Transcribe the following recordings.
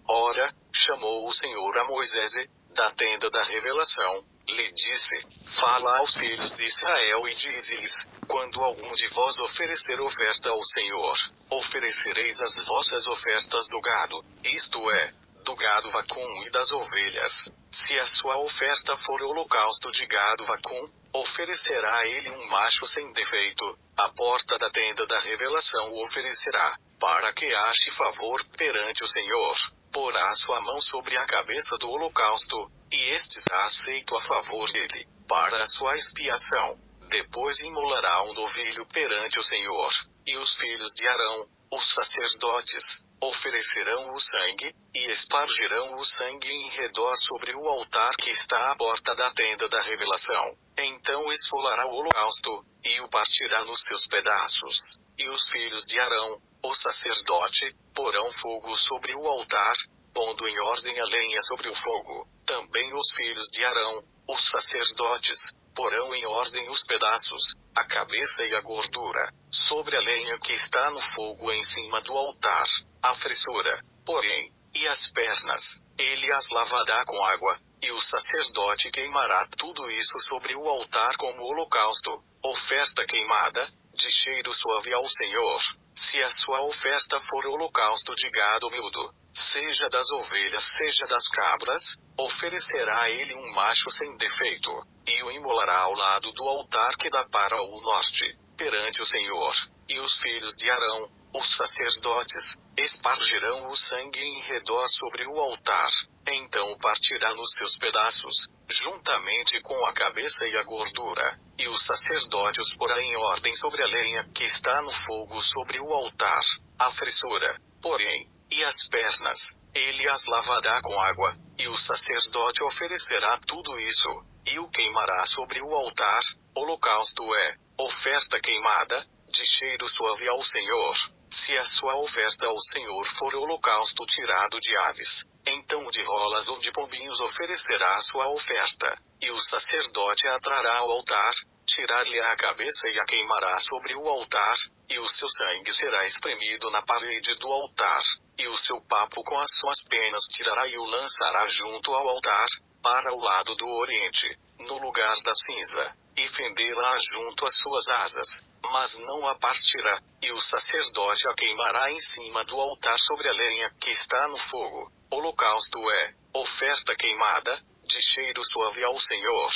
Ora, chamou o Senhor a Moisés e, da tenda da revelação, lhe disse: Fala aos filhos de Israel e dize-lhes: Quando algum de vós oferecer oferta ao Senhor, oferecereis as vossas ofertas do gado, isto é, do gado vacum e das ovelhas. Se a sua oferta for holocausto de gado vacum, oferecerá ele um macho sem defeito, à porta da tenda da revelação o oferecerá, para que ache favor perante o Senhor. Porá sua mão sobre a cabeça do holocausto, e este será aceito a favor dele, para a sua expiação. Depois imolará um novilho perante o Senhor, e os filhos de Arão, os sacerdotes, oferecerão o sangue, e espargirão o sangue em redor sobre o altar que está à porta da tenda da revelação. Então esfolará o holocausto, e o partirá nos seus pedaços. E os filhos de Arão, o sacerdote, porão fogo sobre o altar, pondo em ordem a lenha sobre o fogo. Também os filhos de Arão, os sacerdotes, porão em ordem os pedaços, a cabeça e a gordura, sobre a lenha que está no fogo em cima do altar, a fressura, porém, e as pernas, ele as lavará com água, e o sacerdote queimará tudo isso sobre o altar como holocausto, oferta queimada, de cheiro suave ao Senhor. Se a sua oferta for holocausto de gado miúdo, seja das ovelhas seja das cabras, oferecerá a ele um macho sem defeito, e o imolará ao lado do altar que dá para o norte, perante o Senhor. E os filhos de Arão, os sacerdotes, espargirão o sangue em redor sobre o altar. Então o partirá nos seus pedaços, juntamente com a cabeça e a gordura, e o sacerdote os porá em ordem sobre a lenha que está no fogo sobre o altar, a fressura, porém, e as pernas, ele as lavará com água, e o sacerdote oferecerá tudo isso, e o queimará sobre o altar. Holocausto é, oferta queimada, de cheiro suave ao Senhor. Se a sua oferta ao Senhor for holocausto tirado de aves, então de rolas ou de pombinhos oferecerá a sua oferta, e o sacerdote a trará ao altar, tirar-lhe a cabeça e a queimará sobre o altar, e o seu sangue será espremido na parede do altar, e o seu papo com as suas penas tirará e o lançará junto ao altar, para o lado do oriente, no lugar da cinza, e fendê-la junto às suas asas, mas não a partirá, e o sacerdote a queimará em cima do altar sobre a lenha que está no fogo. Holocausto é, oferta queimada, de cheiro suave ao Senhor.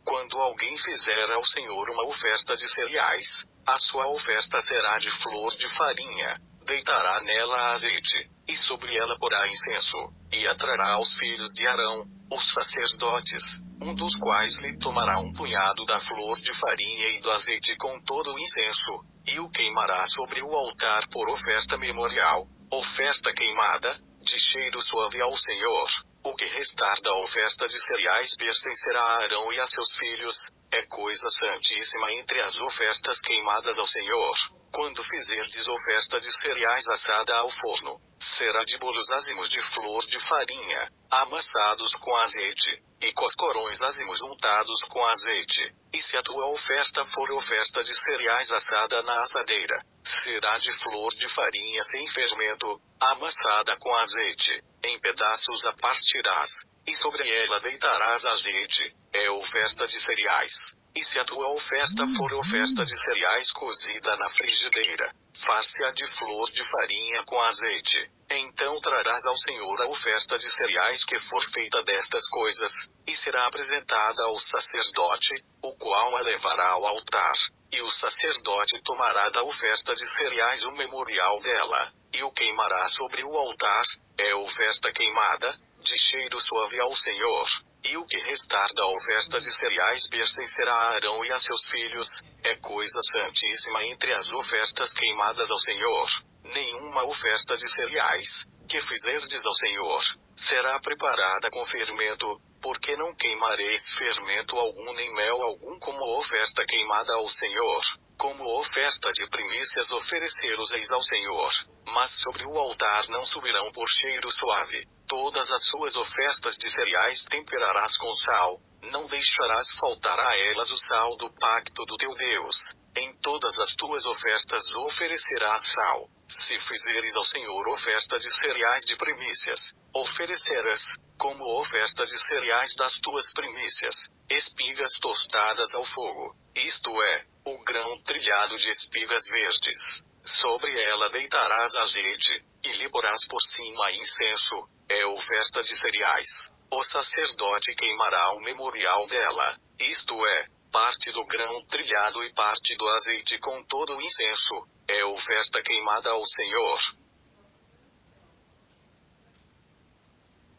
Quando alguém fizer ao Senhor uma oferta de cereais, a sua oferta será de flor de farinha, deitará nela azeite, e sobre ela porá incenso, e a trará aos filhos de Arão, os sacerdotes, um dos quais lhe tomará um punhado da flor de farinha e do azeite com todo o incenso, e o queimará sobre o altar por oferta memorial, oferta queimada, de cheiro suave ao Senhor. O que restar da oferta de cereais pertencerá a Arão e a seus filhos, é coisa santíssima entre as ofertas queimadas ao Senhor. Quando fizerdes oferta de cereais assada ao forno, será de bolos ázimos de flor de farinha, amassados com azeite, e coscorões ázimos untados com azeite. E se a tua oferta for oferta de cereais assada na assadeira, será de flor de farinha sem fermento, amassada com azeite, em pedaços a partirás, e sobre ela deitarás azeite, é oferta de cereais. E se a tua oferta for oferta de cereais cozida na frigideira, far-se-á de flor de farinha com azeite. Então trarás ao Senhor a oferta de cereais que for feita destas coisas, e será apresentada ao sacerdote, o qual a levará ao altar. E o sacerdote tomará da oferta de cereais o memorial dela, e o queimará sobre o altar, é oferta queimada, de cheiro suave ao Senhor. E o que restar da oferta de cereais pertencerá a Arão e a seus filhos, é coisa santíssima entre as ofertas queimadas ao Senhor. Nenhuma oferta de cereais, que fizerdes ao Senhor, será preparada com fermento, porque não queimareis fermento algum nem mel algum como oferta queimada ao Senhor. Como oferta de primícias oferecer-os-eis ao Senhor, mas sobre o altar não subirão por cheiro suave. Todas as suas ofertas de cereais temperarás com sal, não deixarás faltar a elas o sal do pacto do teu Deus. Em todas as tuas ofertas oferecerás sal. Se fizeres ao Senhor oferta de cereais de primícias, oferecerás, como oferta de cereais das tuas primícias, espigas tostadas ao fogo, isto é, o grão trilhado de espigas verdes. Sobre ela deitarás azeite, e lhe porás por cima incenso, é oferta de cereais. O sacerdote queimará o memorial dela, isto é, parte do grão trilhado e parte do azeite com todo o incenso, é oferta queimada ao Senhor.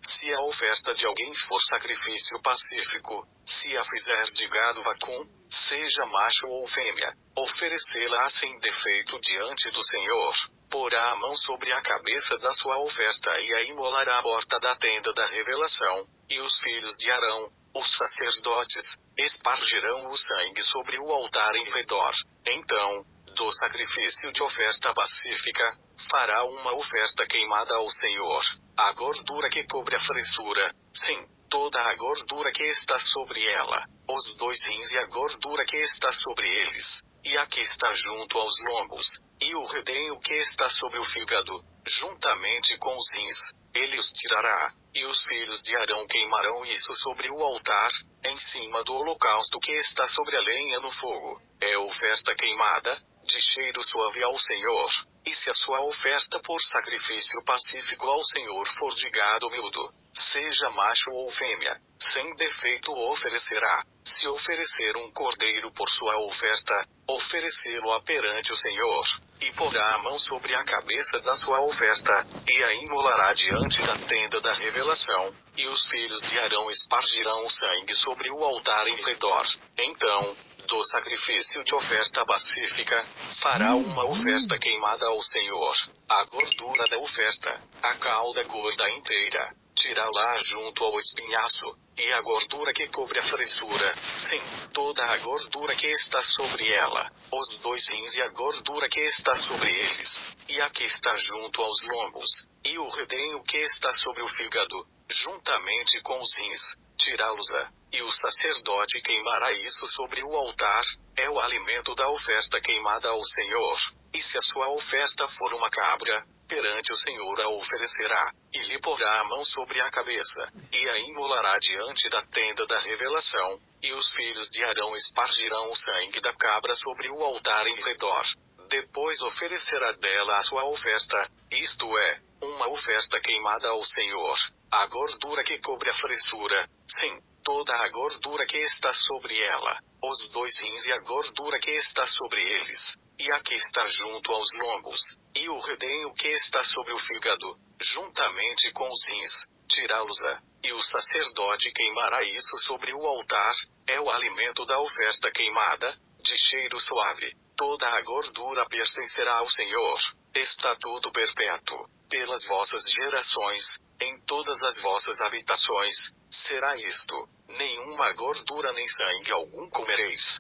Se a oferta de alguém for sacrifício pacífico, se a fizer de gado vacum, seja macho ou fêmea, oferecê-la sem defeito diante do Senhor, porá a mão sobre a cabeça da sua oferta e a imolará à porta da tenda da revelação, e os filhos de Arão, os sacerdotes, espargirão o sangue sobre o altar em redor. Então, do sacrifício de oferta pacífica, fará uma oferta queimada ao Senhor, a gordura que cobre a fressura, sim, toda a gordura que está sobre ela, os 2 rins e a gordura que está sobre eles, e a que está junto aos lombos, e o redenho que está sobre o fígado, juntamente com os rins, ele os tirará, e os filhos de Arão queimarão isso sobre o altar, em cima do holocausto que está sobre a lenha no fogo, é oferta queimada, de cheiro suave ao Senhor. E se a sua oferta por sacrifício pacífico ao Senhor for de gado miúdo, seja macho ou fêmea, sem defeito o oferecerá. Se oferecer um cordeiro por sua oferta, oferecê-lo-á perante o Senhor, e porá a mão sobre a cabeça da sua oferta, e a imolará diante da tenda da revelação, e os filhos de Arão espargirão o sangue sobre o altar em redor. Então, do sacrifício de oferta pacífica, fará uma oferta queimada ao Senhor, a gordura da oferta, a cauda gorda inteira, tirá-la junto ao espinhaço, e a gordura que cobre a fressura, sim, toda a gordura que está sobre ela, os 2 rins e a gordura que está sobre eles, e a que está junto aos lombos, e o redenho que está sobre o fígado, juntamente com os rins, tirá-los-á, e o sacerdote queimará isso sobre o altar, é o alimento da oferta queimada ao Senhor. E se a sua oferta for uma cabra, perante o Senhor a oferecerá, e lhe porá a mão sobre a cabeça, e a imolará diante da tenda da revelação, e os filhos de Arão espargirão o sangue da cabra sobre o altar em redor. Depois oferecerá dela a sua oferta, isto é, uma oferta queimada ao Senhor, a gordura que cobre a fressura, sim, toda a gordura que está sobre ela, os 2 rins e a gordura que está sobre eles, e a que está junto aos lombos, e o redenho que está sobre o fígado, juntamente com os rins, tirá-los-á, e o sacerdote queimará isso sobre o altar, é o alimento da oferta queimada, de cheiro suave. Toda a gordura pertencerá ao Senhor, estatuto perpétuo, pelas vossas gerações, em todas as vossas habitações, será isto, nenhuma gordura nem sangue algum comereis.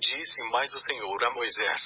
Disse mais o Senhor a Moisés: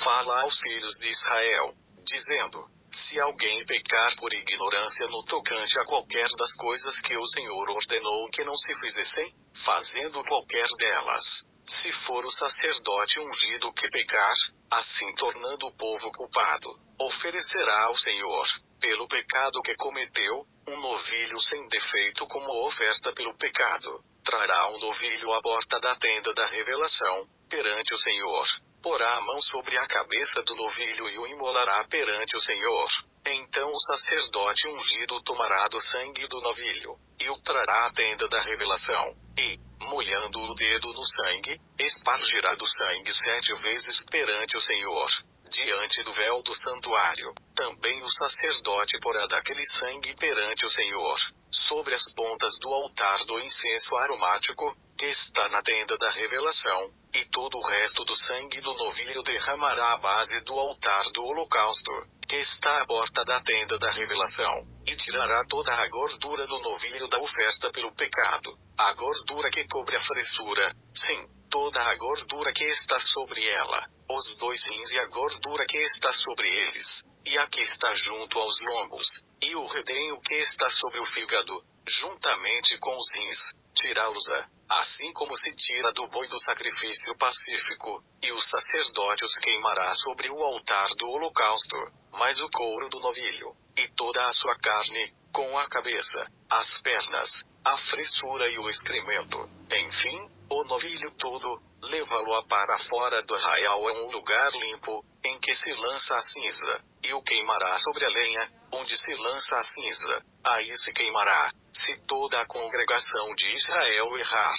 fala aos filhos de Israel, dizendo: se alguém pecar por ignorância no tocante a qualquer das coisas que o Senhor ordenou que não se fizessem, fazendo qualquer delas, se for o sacerdote ungido que pecar, assim tornando o povo culpado, oferecerá ao Senhor, pelo pecado que cometeu, um novilho sem defeito como oferta pelo pecado. Trará um novilho à porta da tenda da revelação, perante o Senhor. Porá a mão sobre a cabeça do novilho e o imolará perante o Senhor. Então o sacerdote ungido tomará do sangue do novilho, e o trará à tenda da revelação, e, molhando o dedo no sangue, espargirá do sangue 7 vezes perante o Senhor, diante do véu do santuário. Também o sacerdote porá daquele sangue perante o Senhor, sobre as pontas do altar do incenso aromático, que está na tenda da revelação, e todo o resto do sangue do novilho derramará à base do altar do holocausto, que está à porta da tenda da revelação, e tirará toda a gordura do novilho da oferta pelo pecado, a gordura que cobre a fressura, sim, toda a gordura que está sobre ela, os 2 rins e a gordura que está sobre eles, e a que está junto aos lombos, e o redenho que está sobre o fígado, juntamente com os rins, tirá-los-á. assim como se tira do boi do sacrifício pacífico, e o sacerdote os queimará sobre o altar do holocausto, mas o couro do novilho, e toda a sua carne, com a cabeça, as pernas, a fressura e o excremento, enfim, o novilho todo, levá-lo para fora do arraial a um lugar limpo, em que se lança a cinza, e o queimará sobre a lenha, onde se lança a cinza, aí se queimará. Se toda a congregação de Israel errar,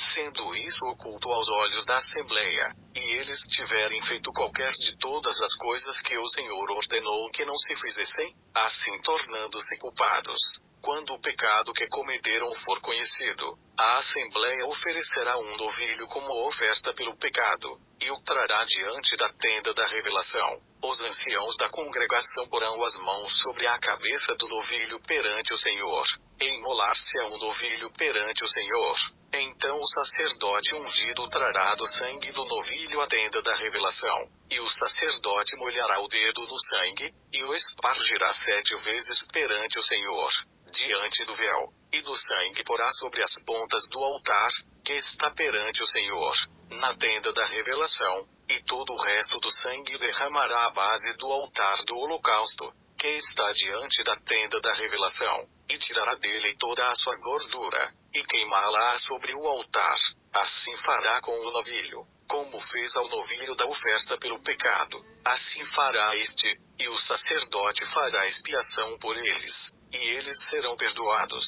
sendo isso oculto aos olhos da Assembleia, e eles tiverem feito qualquer de todas as coisas que o Senhor ordenou que não se fizessem, assim tornando-se culpados, quando o pecado que cometeram for conhecido, a Assembleia oferecerá um novilho como oferta pelo pecado, e o trará diante da tenda da revelação. Os anciãos da congregação porão as mãos sobre a cabeça do novilho perante o Senhor, e imolar-se a um novilho perante o Senhor. Então o sacerdote ungido trará do sangue do novilho à tenda da revelação, e o sacerdote molhará o dedo no sangue, e o espargirá 7 vezes perante o Senhor, diante do véu, e do sangue porá sobre as pontas do altar, que está perante o Senhor, na tenda da revelação, e todo o resto do sangue derramará à base do altar do holocausto, que está diante da tenda da revelação, e tirará dele toda a sua gordura, e queimá-la sobre o altar. Assim fará com o novilho, como fez ao novilho da oferta pelo pecado, assim fará este, e o sacerdote fará expiação por eles, e eles serão perdoados.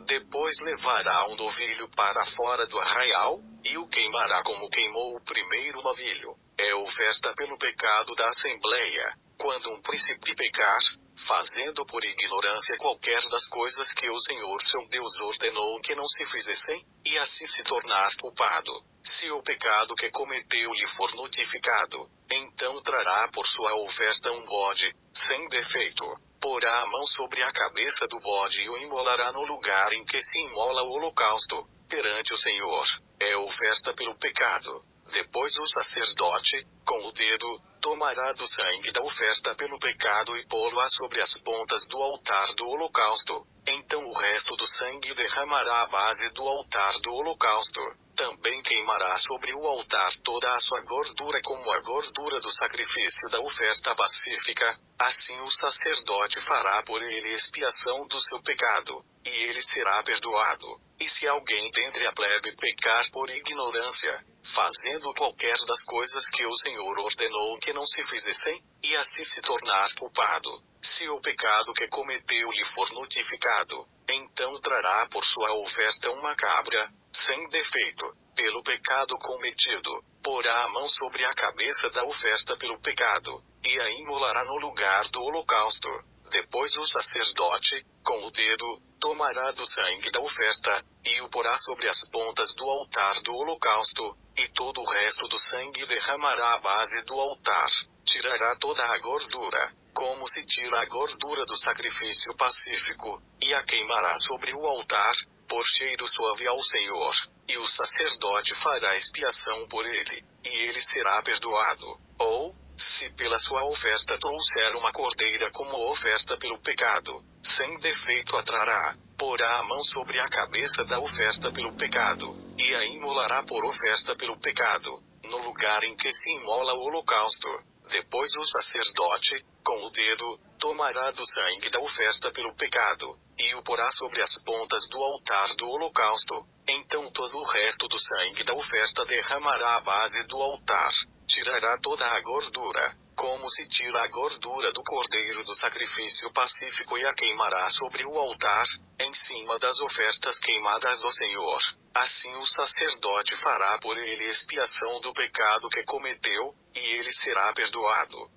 Depois levará o novilho para fora do arraial, e o queimará como queimou o primeiro novilho. É oferta pelo pecado da Assembleia. Quando um príncipe pecar, fazendo por ignorância qualquer das coisas que o Senhor seu Deus ordenou que não se fizessem, e assim se tornar culpado, se o pecado que cometeu lhe for notificado, então trará por sua oferta um bode, sem defeito, porá a mão sobre a cabeça do bode e o imolará no lugar em que se imola o holocausto, perante o Senhor. É oferta pelo pecado. Depois o sacerdote, com o dedo, tomará do sangue da oferta pelo pecado e pô-lo-á sobre as pontas do altar do holocausto. Então o resto do sangue derramará à base do altar do holocausto. Também queimará sobre o altar toda a sua gordura como a gordura do sacrifício da oferta pacífica. Assim o sacerdote fará por ele expiação do seu pecado, e ele será perdoado. E se alguém dentre a plebe pecar por ignorância, fazendo qualquer das coisas que o Senhor ordenou que não se fizessem, e assim se tornar culpado, se o pecado que cometeu lhe for notificado, então trará por sua oferta uma cabra, sem defeito, pelo pecado cometido, porá a mão sobre a cabeça da oferta pelo pecado, e a imolará no lugar do holocausto. Depois o sacerdote, com o dedo, tomará do sangue da oferta, e o porá sobre as pontas do altar do holocausto, e todo o resto do sangue derramará à base do altar. Tirará toda a gordura, como se tira a gordura do sacrifício pacífico, e a queimará sobre o altar, por cheiro suave ao Senhor, e o sacerdote fará expiação por ele, e ele será perdoado. Ou, se pela sua oferta trouxer uma cordeira como oferta pelo pecado, sem defeito a trará, porá a mão sobre a cabeça da oferta pelo pecado, e a imolará por oferta pelo pecado, no lugar em que se imola o holocausto. Depois o sacerdote, com o dedo, tomará do sangue da oferta pelo pecado, e o porá sobre as pontas do altar do holocausto. Então todo o resto do sangue da oferta derramará à base do altar. Tirará toda a gordura, como se tira a gordura do cordeiro do sacrifício pacífico, e a queimará sobre o altar, em cima das ofertas queimadas ao Senhor. Assim o sacerdote fará por ele expiação do pecado que cometeu, e ele será perdoado.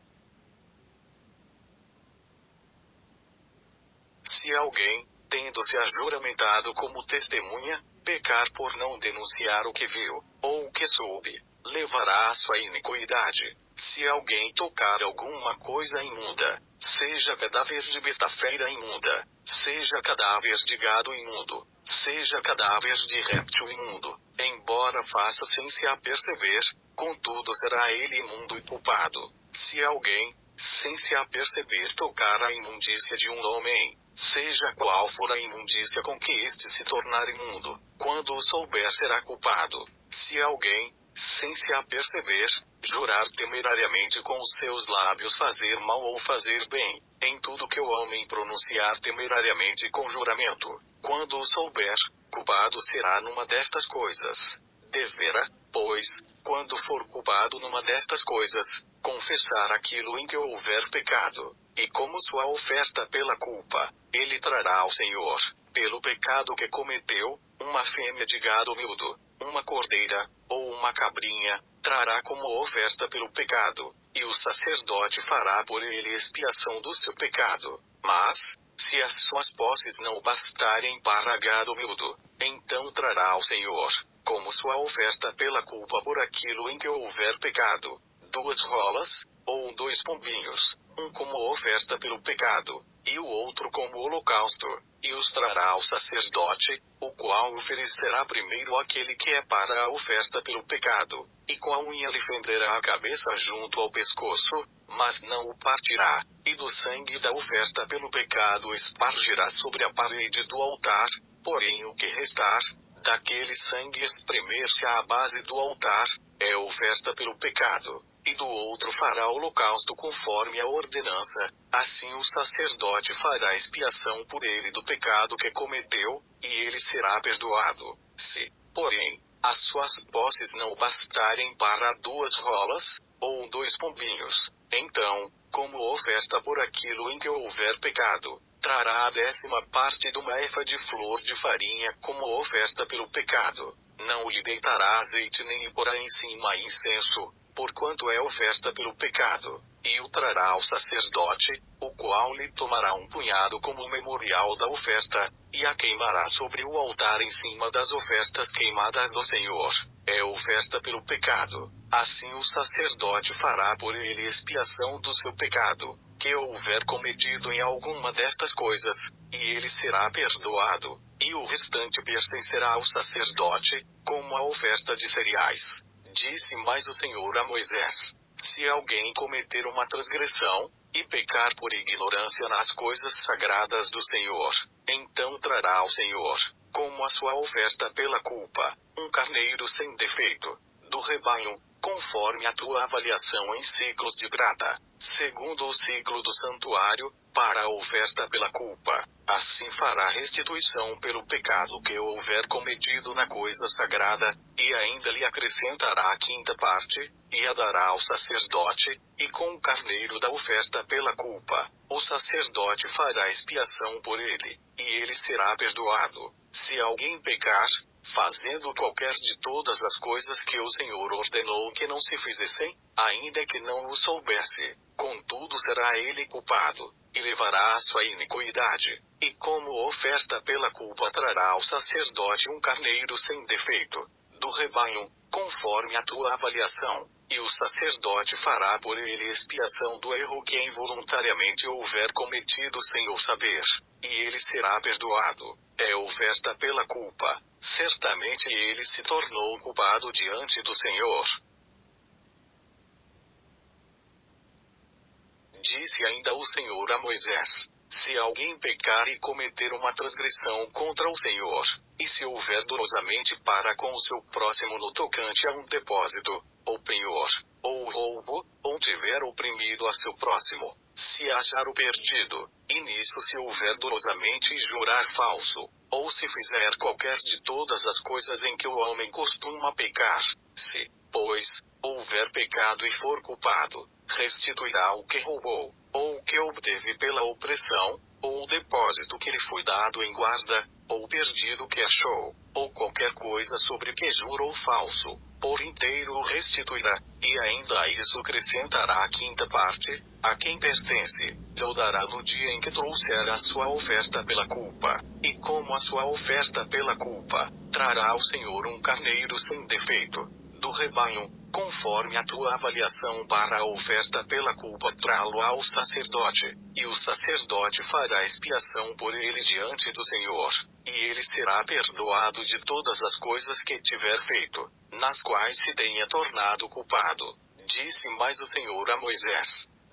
Se alguém, tendo-se ajuramentado como testemunha, pecar por não denunciar o que viu, ou o que soube, levará a sua iniquidade. Se alguém tocar alguma coisa imunda, seja cadáver de besta feira imunda, seja cadáver de gado imundo, seja cadáver de réptil imundo, embora faça sem se aperceber, contudo será ele imundo e culpado. Se alguém, sem se aperceber, tocar a imundícia de um homem, Seja qual for a imundícia com que este se tornar imundo, quando o souber será culpado. Se alguém, sem se aperceber, jurar temerariamente com os seus lábios fazer mal ou fazer bem, em tudo que o homem pronunciar temerariamente com juramento, quando o souber, culpado será numa destas coisas. Deverá, pois, quando for culpado numa destas coisas, confessar aquilo em que houver pecado, e como sua oferta pela culpa, ele trará ao Senhor, pelo pecado que cometeu, uma fêmea de gado miúdo, uma cordeira, ou uma cabrinha, trará como oferta pelo pecado, e o sacerdote fará por ele expiação do seu pecado. Mas, se as suas posses não bastarem para gado miúdo, então trará ao Senhor, como sua oferta pela culpa por aquilo em que houver pecado, 2 rolas, ou 2 pombinhos, um como oferta pelo pecado, e o outro como holocausto, e os trará ao sacerdote, o qual oferecerá primeiro aquele que é para a oferta pelo pecado, e com a unha lhe fenderá a cabeça junto ao pescoço, mas não o partirá, e do sangue da oferta pelo pecado espargirá sobre a parede do altar, porém o que restar, daquele sangue espremer-se à base do altar, é oferta pelo pecado, e do outro fará holocausto conforme a ordenança, assim o sacerdote fará expiação por ele do pecado que cometeu, e ele será perdoado. Se, porém, as suas posses não bastarem para 2 rolas, ou 2 pombinhos, então, como oferta por aquilo em que houver pecado, trará a 10ª parte de uma efa de flor de farinha como oferta pelo pecado. Não lhe deitará azeite nem lhe porá em cima incenso, porquanto é oferta pelo pecado, e o trará ao sacerdote, o qual lhe tomará um punhado como memorial da oferta, e a queimará sobre o altar em cima das ofertas queimadas do Senhor. É oferta pelo pecado. Assim o sacerdote fará por ele expiação do seu pecado, que houver cometido em alguma destas coisas, e ele será perdoado, e o restante pertencerá ao sacerdote, como a oferta de cereais. Disse mais o Senhor a Moisés: se alguém cometer uma transgressão, e pecar por ignorância nas coisas sagradas do Senhor, então trará ao Senhor, como a sua oferta pela culpa, um carneiro sem defeito, do rebanho, conforme a tua avaliação em ciclos de prata, segundo o ciclo do santuário, para a oferta pela culpa. Assim fará restituição pelo pecado que houver cometido na coisa sagrada, e ainda lhe acrescentará a 5ª parte, e a dará ao sacerdote, e com o carneiro da oferta pela culpa, o sacerdote fará expiação por ele, e ele será perdoado. Se alguém pecar, fazendo qualquer de todas as coisas que o Senhor ordenou que não se fizessem, ainda que não o soubesse, contudo será ele culpado, e levará a sua iniquidade, e como oferta pela culpa trará ao sacerdote um carneiro sem defeito, do rebanho, conforme a tua avaliação, e o sacerdote fará por ele expiação do erro que involuntariamente houver cometido sem o saber, e ele será perdoado. É oferta pela culpa. Certamente ele se tornou culpado diante do Senhor. Disse ainda o Senhor a Moisés: se alguém pecar e cometer uma transgressão contra o Senhor, e se houver dolosamente para com o seu próximo no tocante a um depósito, ou penhor, ou roubo, ou tiver oprimido a seu próximo, se achar o perdido, e nisso se houver dolosamente jurar falso, ou se fizer qualquer de todas as coisas em que o homem costuma pecar, se, pois, houver pecado e for culpado, restituirá o que roubou, ou o que obteve pela opressão, ou o depósito que lhe foi dado em guarda, ou o perdido que achou, ou qualquer coisa sobre que jurou falso, por inteiro o restituirá, e ainda a isso acrescentará a 5ª parte, a quem pertence, lhe o dará no dia em que trouxer a sua oferta pela culpa, e como a sua oferta pela culpa, trará ao Senhor um carneiro sem defeito, do rebanho, conforme a tua avaliação para a oferta pela culpa trá-lo ao sacerdote, e o sacerdote fará expiação por ele diante do Senhor, e ele será perdoado de todas as coisas que tiver feito, nas quais se tenha tornado culpado. Disse mais o Senhor a Moisés: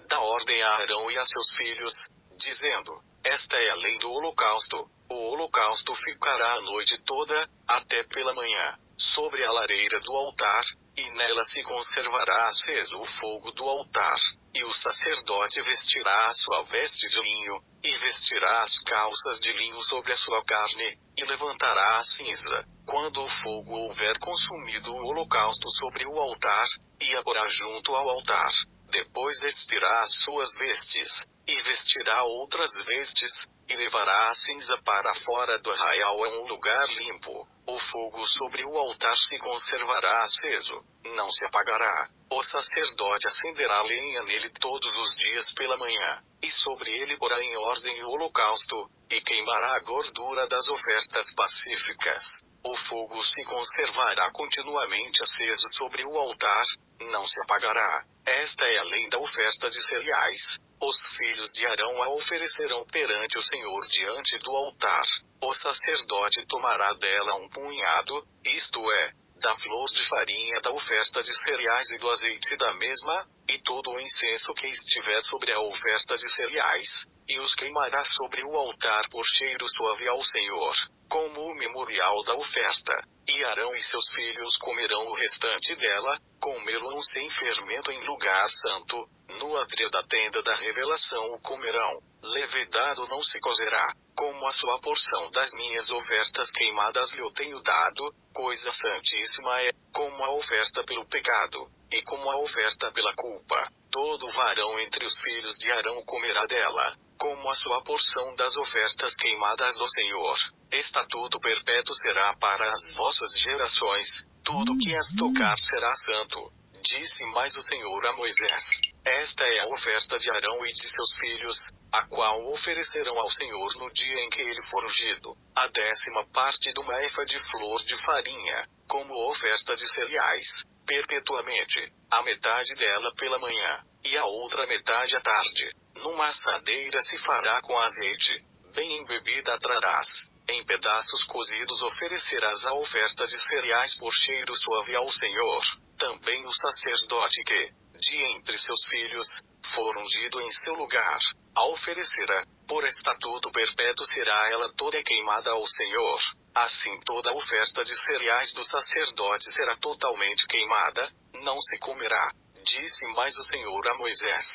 dá ordem a Arão e a seus filhos, dizendo: Esta é a lei do holocausto. O holocausto ficará a noite toda, até pela manhã, sobre a lareira do altar, e nela se conservará aceso o fogo do altar. E o sacerdote vestirá a sua veste de linho, e vestirá as calças de linho sobre a sua carne, e levantará a cinza, quando o fogo houver consumido o holocausto sobre o altar, e a porá junto ao altar. Depois vestirá as suas vestes, e vestirá outras vestes, e levará a cinza para fora do arraial a um lugar limpo. O fogo sobre o altar se conservará aceso, não se apagará. O sacerdote acenderá lenha nele todos os dias pela manhã, e sobre ele porá em ordem o holocausto, e queimará a gordura das ofertas pacíficas. O fogo se conservará continuamente aceso sobre o altar, não se apagará. Esta é a lei da oferta de cereais. Os filhos de Arão a oferecerão perante o Senhor diante do altar. O sacerdote tomará dela um punhado, isto é, da flor de farinha da oferta de cereais e do azeite da mesma, e todo o incenso que estiver sobre a oferta de cereais, e os queimará sobre o altar por cheiro suave ao Senhor, como o memorial da oferta. E Arão e seus filhos comerão o restante dela, comê-lo sem fermento em lugar santo, no átrio da tenda da revelação o comerão. Levedado não se cozerá, como a sua porção das minhas ofertas queimadas lhe tenho dado, coisa santíssima é, como a oferta pelo pecado, e como a oferta pela culpa. Todo varão entre os filhos de Arão comerá dela, como a sua porção das ofertas queimadas do Senhor. Estatuto perpétuo será para as vossas gerações, tudo que as tocar será santo. Disse mais o Senhor a Moisés: esta é a oferta de Arão e de seus filhos, a qual oferecerão ao Senhor no dia em que ele for ungido, a 10ª parte de uma efa de flor de farinha, como oferta de cereais, perpetuamente, a metade dela pela manhã, e a outra metade à tarde. Numa assadeira se fará com azeite, bem embebida a trarás. Em pedaços cozidos oferecerás a oferta de cereais por cheiro suave ao Senhor. Também o sacerdote que, de entre seus filhos, for ungido em seu lugar, a oferecerá, por estatuto perpétuo será ela toda queimada ao Senhor. Assim toda a oferta de cereais do sacerdote será totalmente queimada, não se comerá. Disse mais o Senhor a Moisés: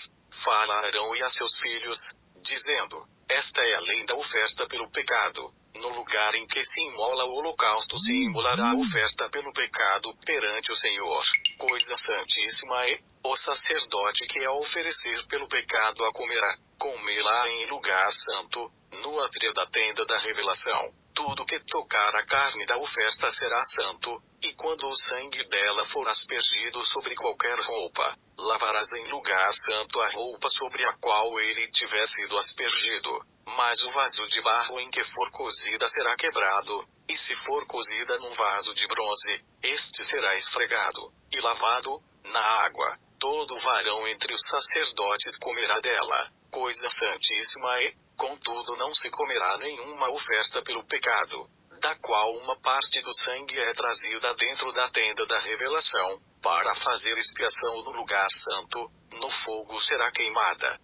fala a Arão e a seus filhos, dizendo: esta é a lei da oferta pelo pecado. No lugar em que se imola o holocausto se imolará a oferta pelo pecado perante o Senhor. Coisa santíssima é, o sacerdote que a oferecer pelo pecado a comerá, comê-la em lugar santo, no átrio da tenda da revelação. Tudo que tocar a carne da oferta será santo, e quando o sangue dela for aspergido sobre qualquer roupa, lavarás em lugar santo a roupa sobre a qual ele tiver sido aspergido. Mas o vaso de barro em que for cozida será quebrado, e se for cozida num vaso de bronze, este será esfregado, e lavado, na água. Todo varão entre os sacerdotes comerá dela, coisa santíssima é, contudo não se comerá nenhuma oferta pelo pecado, da qual uma parte do sangue é trazida dentro da tenda da revelação, para fazer expiação no lugar santo, no fogo será queimada.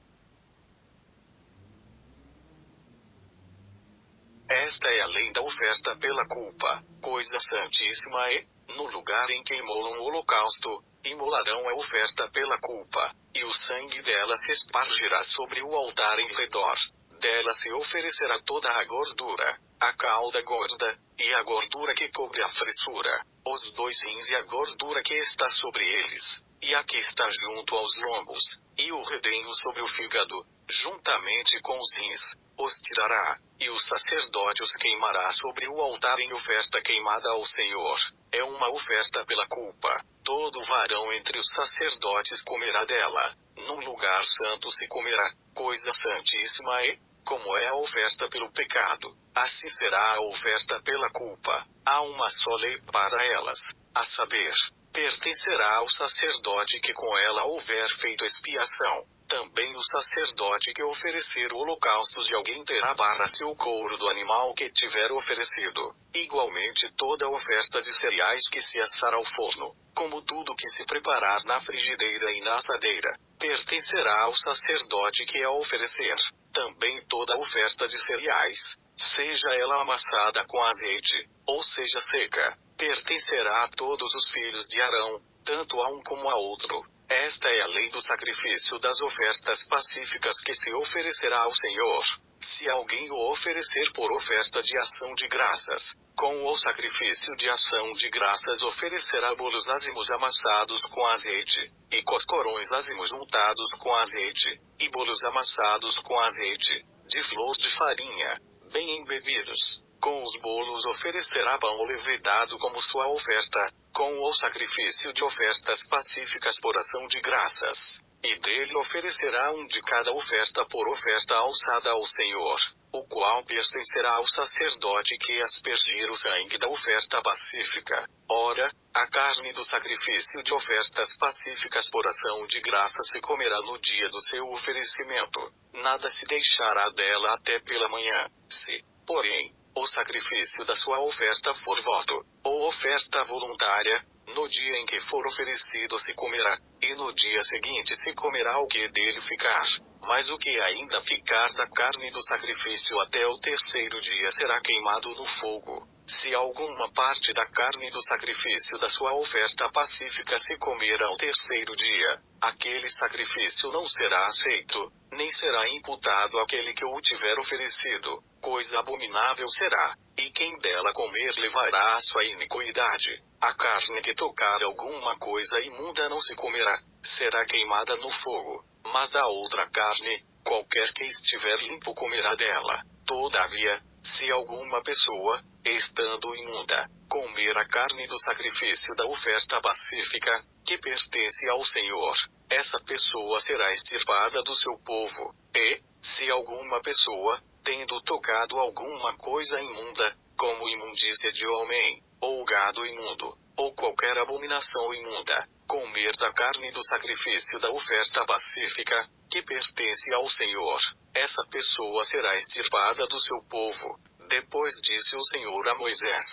Esta é a lei da oferta pela culpa, coisa santíssima é, no lugar em que imolam o holocausto, imolarão a oferta pela culpa, e o sangue dela se espargirá sobre o altar em redor. Dela se oferecerá toda a gordura, a cauda gorda, e a gordura que cobre a fressura, os 2 rins e a gordura que está sobre eles, e a que está junto aos lombos, e o redenho sobre o fígado, juntamente com os rins, os tirará, e o sacerdote os queimará sobre o altar em oferta queimada ao Senhor. É uma oferta pela culpa. Todo varão entre os sacerdotes comerá dela. Num lugar santo se comerá, coisa santíssima é, como é a oferta pelo pecado, assim será a oferta pela culpa. Há uma só lei para elas, a saber, pertencerá ao sacerdote que com ela houver feito expiação. Também o sacerdote que oferecer o holocausto de alguém terá para si o couro do animal que tiver oferecido. Igualmente toda oferta de cereais que se assar ao forno, como tudo que se preparar na frigideira e na assadeira, pertencerá ao sacerdote que a oferecer. Também toda oferta de cereais, seja ela amassada com azeite, ou seja seca, pertencerá a todos os filhos de Arão, tanto a um como a outro. Esta é a lei do sacrifício das ofertas pacíficas que se oferecerá ao Senhor. Se alguém o oferecer por oferta de ação de graças, com o sacrifício de ação de graças oferecerá bolos ázimos amassados com azeite, e coscorões ázimos untados com azeite, e bolos amassados com azeite, de flor de farinha, bem embebidos. Com os bolos oferecerá pão levedado como sua oferta, com o sacrifício de ofertas pacíficas por ação de graças. E dele oferecerá um de cada oferta por oferta alçada ao Senhor, o qual pertencerá ao sacerdote que aspergir o sangue da oferta pacífica. Ora, a carne do sacrifício de ofertas pacíficas por ação de graça se comerá no dia do seu oferecimento. Nada se deixará dela até pela manhã. Se, porém, o sacrifício da sua oferta for voto, ou oferta voluntária, no dia em que for oferecido se comerá, e no dia seguinte se comerá o que dele ficar. Mas o que ainda ficar da carne do sacrifício até o terceiro dia será queimado no fogo. Se alguma parte da carne do sacrifício da sua oferta pacífica se comer ao terceiro dia, aquele sacrifício não será aceito, nem será imputado àquele que o tiver oferecido, coisa abominável será, e quem dela comer levará a sua iniquidade. A carne que tocar alguma coisa imunda não se comerá, será queimada no fogo, mas da outra carne, qualquer que estiver limpo comerá dela. Todavia, se alguma pessoa, estando imunda, comer a carne do sacrifício da oferta pacífica, que pertence ao Senhor, essa pessoa será extirpada do seu povo. E, se alguma pessoa, tendo tocado alguma coisa imunda, como imundícia de homem, ou gado imundo, ou qualquer abominação imunda, comer da carne do sacrifício da oferta pacífica, que pertence ao Senhor, essa pessoa será extirpada do seu povo. Depois disse o Senhor a Moisés: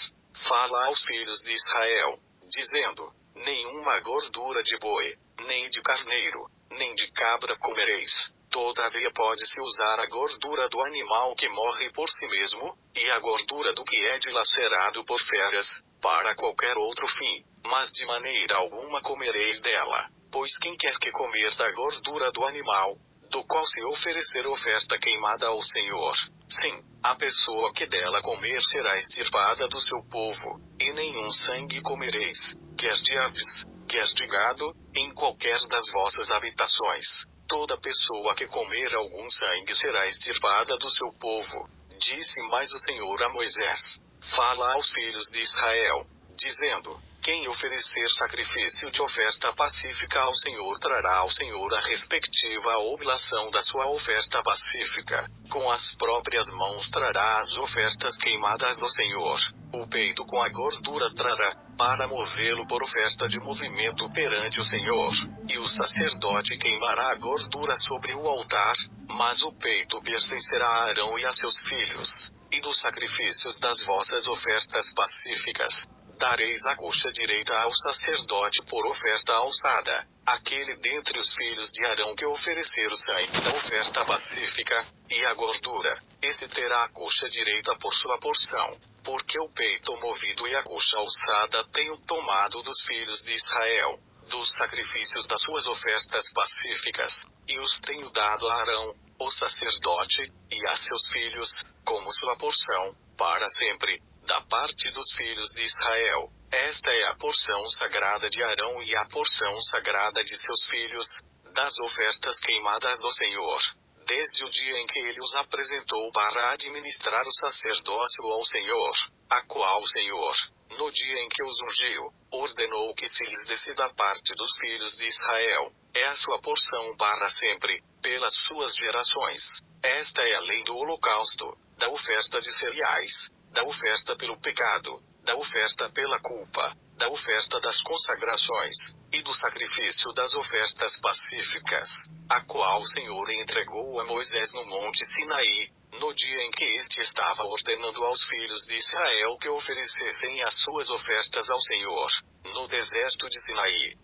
fala aos filhos de Israel, dizendo: nenhuma gordura de boi, nem de carneiro, nem de cabra comereis. Todavia pode-se usar a gordura do animal que morre por si mesmo, e a gordura do que é dilacerado por feras, para qualquer outro fim, mas de maneira alguma comereis dela, pois quem quer que comer da gordura do animal, do qual se oferecer oferta queimada ao Senhor, sim, a pessoa que dela comer será extirpada do seu povo, e nenhum sangue comereis, quer de aves, quer de gado, em qualquer das vossas habitações. Toda pessoa que comer algum sangue será extirpada do seu povo. Disse mais o Senhor a Moisés: fala aos filhos de Israel, dizendo: quem oferecer sacrifício de oferta pacífica ao Senhor trará ao Senhor a respectiva oblação da sua oferta pacífica. Com as próprias mãos trará as ofertas queimadas ao Senhor. O peito com a gordura trará, para movê-lo por oferta de movimento perante o Senhor. E o sacerdote queimará a gordura sobre o altar, mas o peito pertencerá a Arão e a seus filhos. E dos sacrifícios das vossas ofertas pacíficas, dareis a coxa direita ao sacerdote por oferta alçada, aquele dentre os filhos de Arão que oferecer o sangue da oferta pacífica, e a gordura, esse terá a coxa direita por sua porção, porque o peito movido e a coxa alçada tenho tomado dos filhos de Israel, dos sacrifícios das suas ofertas pacíficas, e os tenho dado a Arão, o sacerdote, e a seus filhos, como sua porção, para sempre, da parte dos filhos de Israel. Esta é a porção sagrada de Arão e a porção sagrada de seus filhos, das ofertas queimadas do Senhor, desde o dia em que ele os apresentou para administrar o sacerdócio ao Senhor, a qual o Senhor, no dia em que os ungiu, ordenou que se lhes desse da parte dos filhos de Israel. É a sua porção para sempre, pelas suas gerações. Esta é a lei do holocausto, da oferta de cereais, da oferta pelo pecado, da oferta pela culpa, da oferta das consagrações, e do sacrifício das ofertas pacíficas, a qual o Senhor entregou a Moisés no monte Sinaí, no dia em que este estava ordenando aos filhos de Israel que oferecessem as suas ofertas ao Senhor, no deserto de Sinaí.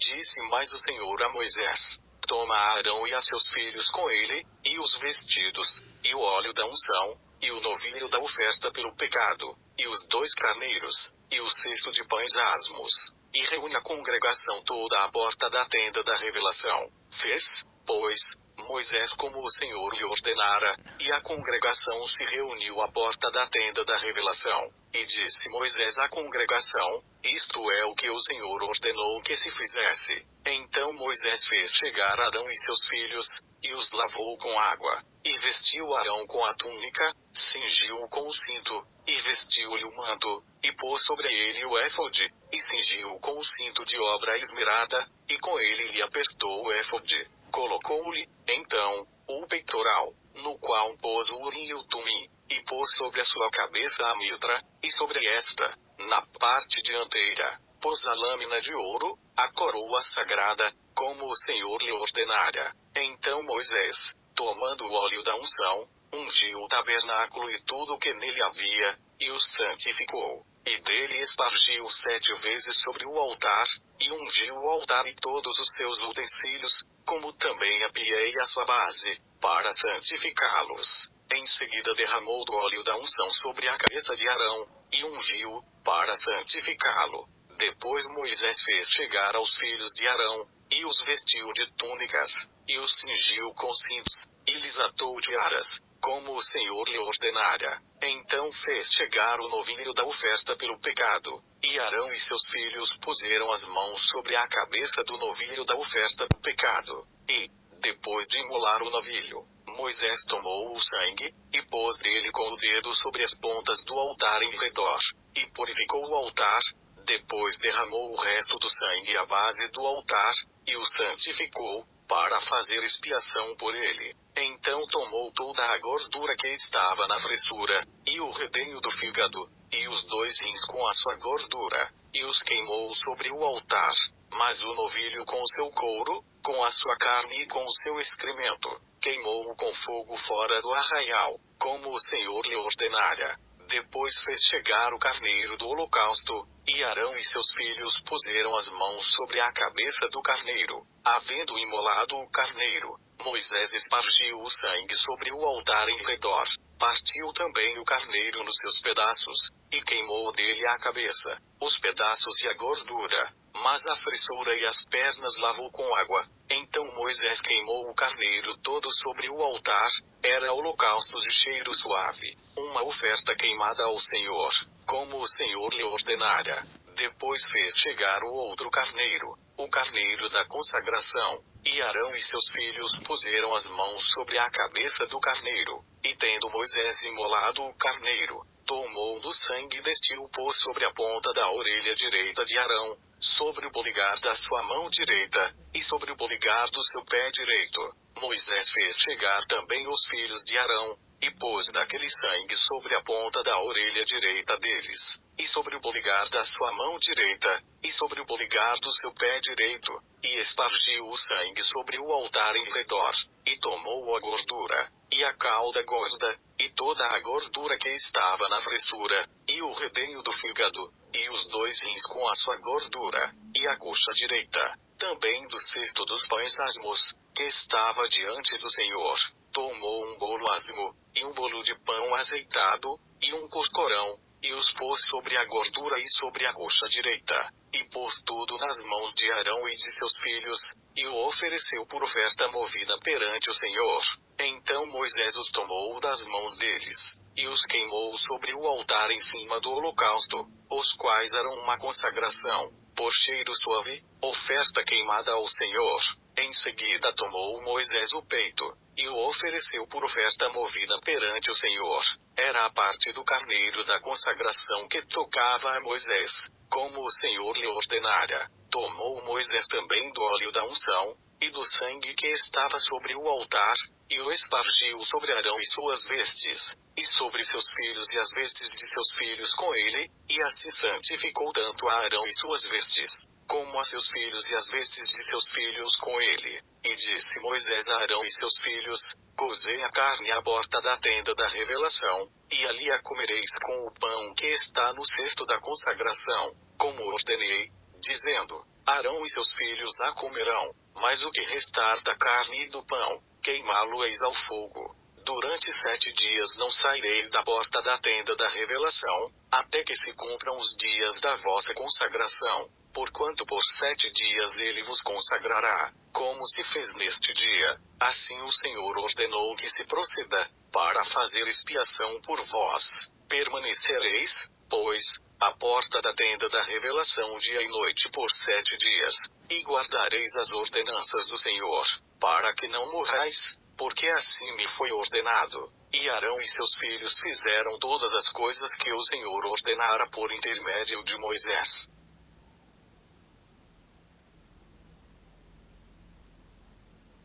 Disse mais o Senhor a Moisés: Toma Arão e a seus filhos com ele, e os vestidos, e o óleo da unção, e o novilho da oferta pelo pecado, e os 2 carneiros, e o cesto de pães asmos, e reúne a congregação toda à porta da tenda da revelação. Fez, pois, Moisés como o Senhor lhe ordenara, e a congregação se reuniu à porta da tenda da revelação. E disse Moisés à congregação: Isto é o que o Senhor ordenou que se fizesse. Então Moisés fez chegar Arão e seus filhos, e os lavou com água, e vestiu Arão com a túnica, cingiu-o com o cinto, e vestiu-lhe o manto, e pôs sobre ele o éfode, e cingiu-o com o cinto de obra esmerada, e com ele lhe apertou o éfode. Colocou-lhe, então, o peitoral, no qual pôs o urim e o tumim, e pôs sobre a sua cabeça a mitra, e sobre esta, na parte dianteira, pôs a lâmina de ouro, a coroa sagrada, como o Senhor lhe ordenara. Então Moisés, tomando o óleo da unção, ungiu o tabernáculo e tudo o que nele havia, e o santificou. E dele espargiu 7 vezes sobre o altar, e ungiu o altar e todos os seus utensílios, como também apiei a sua base, para santificá-los. Em seguida derramou do óleo da unção sobre a cabeça de Arão, e ungiu-o, para santificá-lo. Depois Moisés fez chegar aos filhos de Arão, e os vestiu de túnicas, e os cingiu com cintos, e lhes atou tiaras, como o Senhor lhe ordenara. Então fez chegar o novilho da oferta pelo pecado, e Arão e seus filhos puseram as mãos sobre a cabeça do novilho da oferta do pecado, e, depois de imolar o novilho, Moisés tomou o sangue, e pôs dele com o dedo sobre as pontas do altar em redor, e purificou o altar. Depois derramou o resto do sangue à base do altar, e o santificou, para fazer expiação por ele. Então tomou toda a gordura que estava na fressura, e o redenho do fígado, e os 2 rins com a sua gordura, e os queimou sobre o altar. Mas o novilho com o seu couro, com a sua carne e com o seu excremento, queimou-o com fogo fora do arraial, como o Senhor lhe ordenara. Depois fez chegar o carneiro do holocausto, e Arão e seus filhos puseram as mãos sobre a cabeça do carneiro. Havendo imolado o carneiro, Moisés espargiu o sangue sobre o altar em redor, partiu também o carneiro nos seus pedaços, e queimou dele a cabeça, os pedaços e a gordura, mas a fressura e as pernas lavou com água. Então Moisés queimou o carneiro todo sobre o altar, era holocausto de cheiro suave, uma oferta queimada ao Senhor, como o Senhor lhe ordenara. Depois fez chegar o outro carneiro, o carneiro da consagração, e Arão e seus filhos puseram as mãos sobre a cabeça do carneiro, e tendo Moisés imolado o carneiro, tomou do sangue deste e o pôs sobre a ponta da orelha direita de Arão, sobre o polegar da sua mão direita, e sobre o polegar do seu pé direito. Moisés fez chegar também os filhos de Arão, e pôs daquele sangue sobre a ponta da orelha direita deles, e sobre o polegar da sua mão direita, e sobre o polegar do seu pé direito, e espargiu o sangue sobre o altar em redor, e tomou a gordura, e a cauda gorda, e toda a gordura que estava na fressura, e o redenho do fígado, e os 2 rins com a sua gordura, e a coxa direita, também do cesto dos pães asmos, que estava diante do Senhor. Tomou um bolo asmo, e um bolo de pão azeitado, e um coscorão, e os pôs sobre a gordura e sobre a coxa direita, e pôs tudo nas mãos de Arão e de seus filhos, e o ofereceu por oferta movida perante o Senhor. Então Moisés os tomou das mãos deles, e os queimou sobre o altar em cima do holocausto, os quais eram uma consagração, por cheiro suave, oferta queimada ao Senhor. Em seguida tomou Moisés o peito, e o ofereceu por oferta movida perante o Senhor. Era a parte do carneiro da consagração que tocava a Moisés, como o Senhor lhe ordenara. Tomou Moisés também do óleo da unção, e do sangue que estava sobre o altar, e o espargiu sobre Arão e suas vestes, e sobre seus filhos e as vestes de seus filhos com ele, e assim santificou tanto a Arão e suas vestes, como a seus filhos e as vestes de seus filhos com ele. E disse Moisés a Arão e seus filhos: Cozei a carne à porta da tenda da revelação, e ali a comereis com o pão que está no cesto da consagração, como ordenei, dizendo: Arão e seus filhos a comerão, mas o que restar da carne e do pão, queimá-lo-eis ao fogo. Durante 7 dias não saireis da porta da tenda da revelação, até que se cumpram os dias da vossa consagração, porquanto por 7 dias ele vos consagrará, como se fez neste dia. Assim o Senhor ordenou que se proceda, para fazer expiação por vós. Permanecereis, pois, à porta da tenda da revelação dia e noite por 7 dias, e guardareis as ordenanças do Senhor, para que não morrais, porque assim me foi ordenado. E Arão e seus filhos fizeram todas as coisas que o Senhor ordenara por intermédio de Moisés.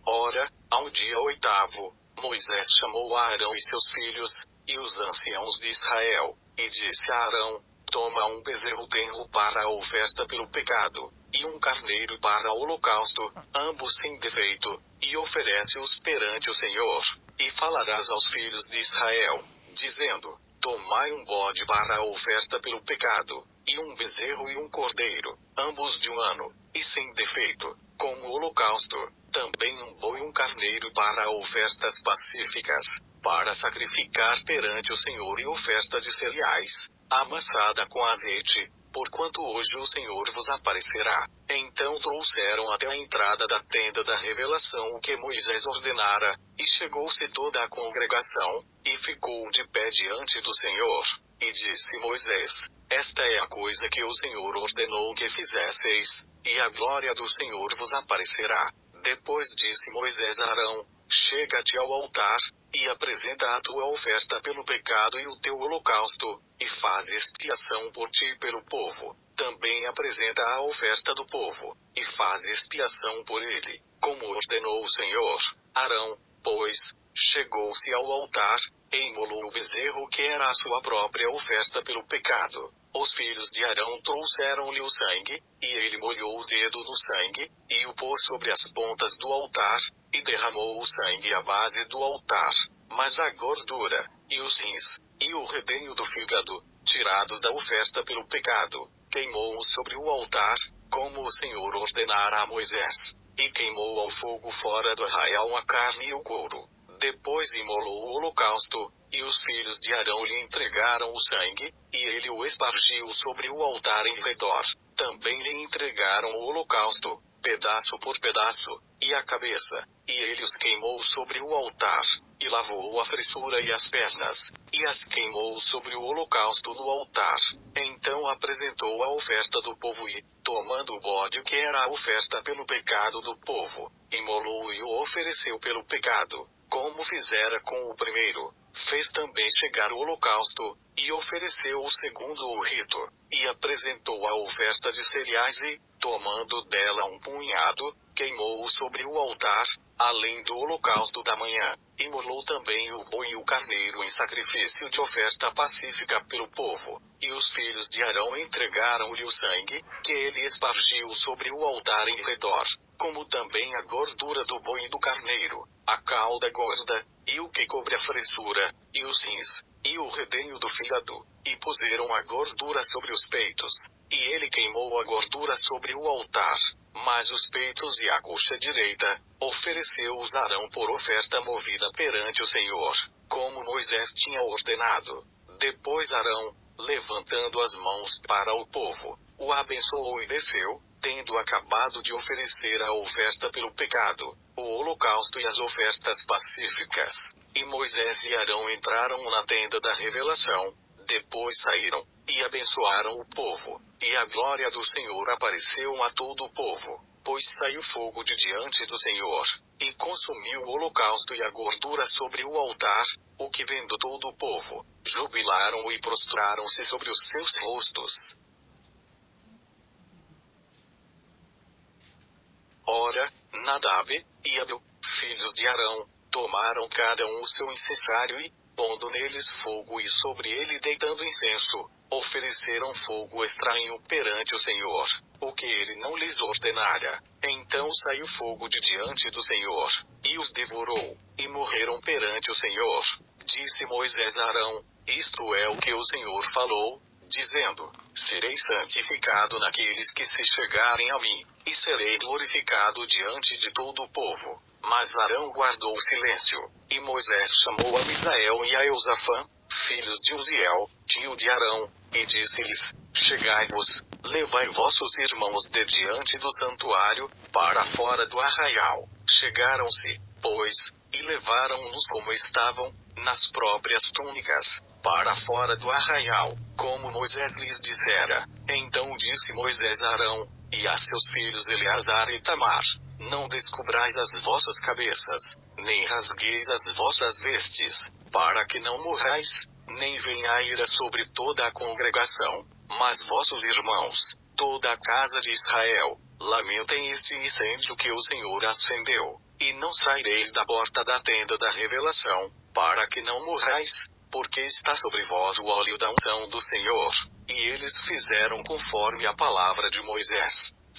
Ora, ao dia 8º, Moisés chamou a Arão e seus filhos, e os anciãos de Israel, e disse a Arão: toma um bezerro tenro para a oferta pelo pecado, e um carneiro para o holocausto, ambos sem defeito, e oferece-os perante o Senhor. E falarás aos filhos de Israel, dizendo: tomai um bode para a oferta pelo pecado, e um bezerro e um cordeiro, ambos de um ano, e sem defeito, como holocausto, também um boi e um carneiro para ofertas pacíficas, para sacrificar perante o Senhor e oferta de cereais, amassada com azeite, porquanto hoje o Senhor vos aparecerá. Então trouxeram até a entrada da tenda da revelação o que Moisés ordenara, e chegou-se toda a congregação, e ficou de pé diante do Senhor, e disse Moisés: esta é a coisa que o Senhor ordenou que fizesseis, e a glória do Senhor vos aparecerá. Depois disse Moisés a Arão: chega-te ao altar, e apresenta a tua oferta pelo pecado e o teu holocausto, e faz expiação por ti e pelo povo. Também apresenta a oferta do povo, e faz expiação por ele, como ordenou o Senhor. Arão, pois, chegou-se ao altar, e imolou o bezerro que era a sua própria oferta pelo pecado. Os filhos de Arão trouxeram-lhe o sangue, e ele molhou o dedo no sangue, e o pôs sobre as pontas do altar, e derramou o sangue à base do altar. Mas a gordura, e os rins, e o redenho do fígado, tirados da oferta pelo pecado, queimou-os sobre o altar, como o Senhor ordenara a Moisés. E queimou ao fogo fora do arraial a carne e o couro. Depois imolou o holocausto, e os filhos de Arão lhe entregaram o sangue, e ele o espargiu sobre o altar em redor. Também lhe entregaram o holocausto, pedaço por pedaço, e a cabeça, e ele os queimou sobre o altar, e lavou a fressura e as pernas, e as queimou sobre o holocausto no altar. Então apresentou a oferta do povo e, tomando o bode que era a oferta pelo pecado do povo, imolou e o ofereceu pelo pecado, como fizera com o primeiro. Fez também chegar o holocausto, e ofereceu o segundo o rito, e apresentou a oferta de cereais e, tomando dela um punhado, queimou-o sobre o altar, além do holocausto da manhã. Imolou também o boi e o carneiro em sacrifício de oferta pacífica pelo povo, e os filhos de Arão entregaram-lhe o sangue, que ele espargiu sobre o altar em redor, como também a gordura do boi e do carneiro, a cauda gorda, e o que cobre a fressura, e os rins, e o redenho do fígado, e puseram a gordura sobre os peitos, e ele queimou a gordura sobre o altar. Mas os peitos e a coxa direita, ofereceu-os Arão por oferta movida perante o Senhor, como Moisés tinha ordenado. Depois Arão, levantando as mãos para o povo, o abençoou e desceu, tendo acabado de oferecer a oferta pelo pecado, o holocausto e as ofertas pacíficas. E Moisés e Arão entraram na tenda da revelação, depois saíram, e abençoaram o povo, e a glória do Senhor apareceu a todo o povo, pois saiu fogo de diante do Senhor, e consumiu o holocausto e a gordura sobre o altar, o que vendo todo o povo, jubilaram e prostraram-se sobre os seus rostos. Ora, Nadab e Abiú, filhos de Arão, tomaram cada um o seu incensário e, pondo neles fogo e sobre ele deitando incenso, ofereceram fogo estranho perante o Senhor, o que ele não lhes ordenara. Então saiu fogo de diante do Senhor, e os devorou, e morreram perante o Senhor. Disse Moisés a Arão: isto é o que o Senhor falou, dizendo: serei santificado naqueles que se chegarem a mim, e serei glorificado diante de todo o povo. Mas Arão guardou silêncio. E Moisés chamou a Misael e a Eusafã, filhos de Uziel, tio de Arão, e disse-lhes: chegai-vos, levai vossos irmãos de diante do santuário, para fora do arraial. Chegaram-se, pois, e levaram-nos como estavam, nas próprias túnicas, para fora do arraial, como Moisés lhes dissera. Então disse Moisés a Arão, e a seus filhos Eleazar e Tamar: não descubrais as vossas cabeças, nem rasgueis as vossas vestes, para que não morrais, nem venha a ira sobre toda a congregação. Mas vossos irmãos, toda a casa de Israel, lamentem este incêndio que o Senhor acendeu, e não saireis da porta da tenda da revelação, para que não morrais, porque está sobre vós o óleo da unção do Senhor. E eles fizeram conforme a palavra de Moisés.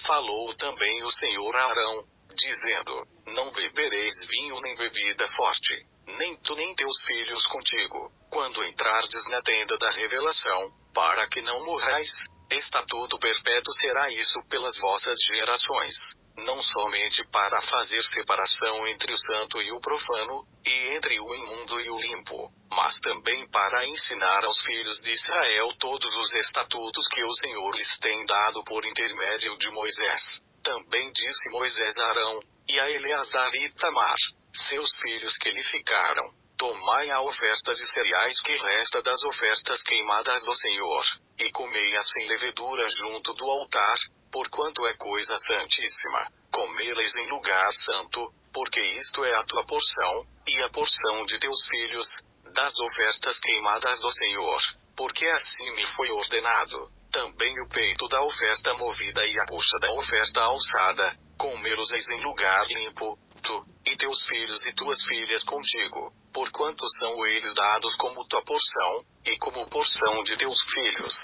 Falou também o Senhor a Arão, dizendo: não bebereis vinho nem bebida forte, nem tu nem teus filhos contigo, quando entrardes na tenda da revelação, para que não morrais. Estatuto perpétuo será isso pelas vossas gerações, não somente para fazer separação entre o santo e o profano, e entre o imundo e o limpo, mas também para ensinar aos filhos de Israel todos os estatutos que o Senhor lhes tem dado por intermédio de Moisés. Também disse Moisés a Arão, e a Eleazar e Tamar, seus filhos que lhe ficaram: tomai a oferta de cereais que resta das ofertas queimadas do Senhor, e comei-a sem levedura junto do altar, porquanto é coisa santíssima. Comê-las em lugar santo, porque isto é a tua porção, e a porção de teus filhos, das ofertas queimadas do Senhor, porque assim me foi ordenado. Também o peito da oferta movida e a coxa da oferta alçada, comê-los-eis em lugar limpo, tu, e teus filhos e tuas filhas contigo, porquanto são eles dados como tua porção, e como porção de teus filhos.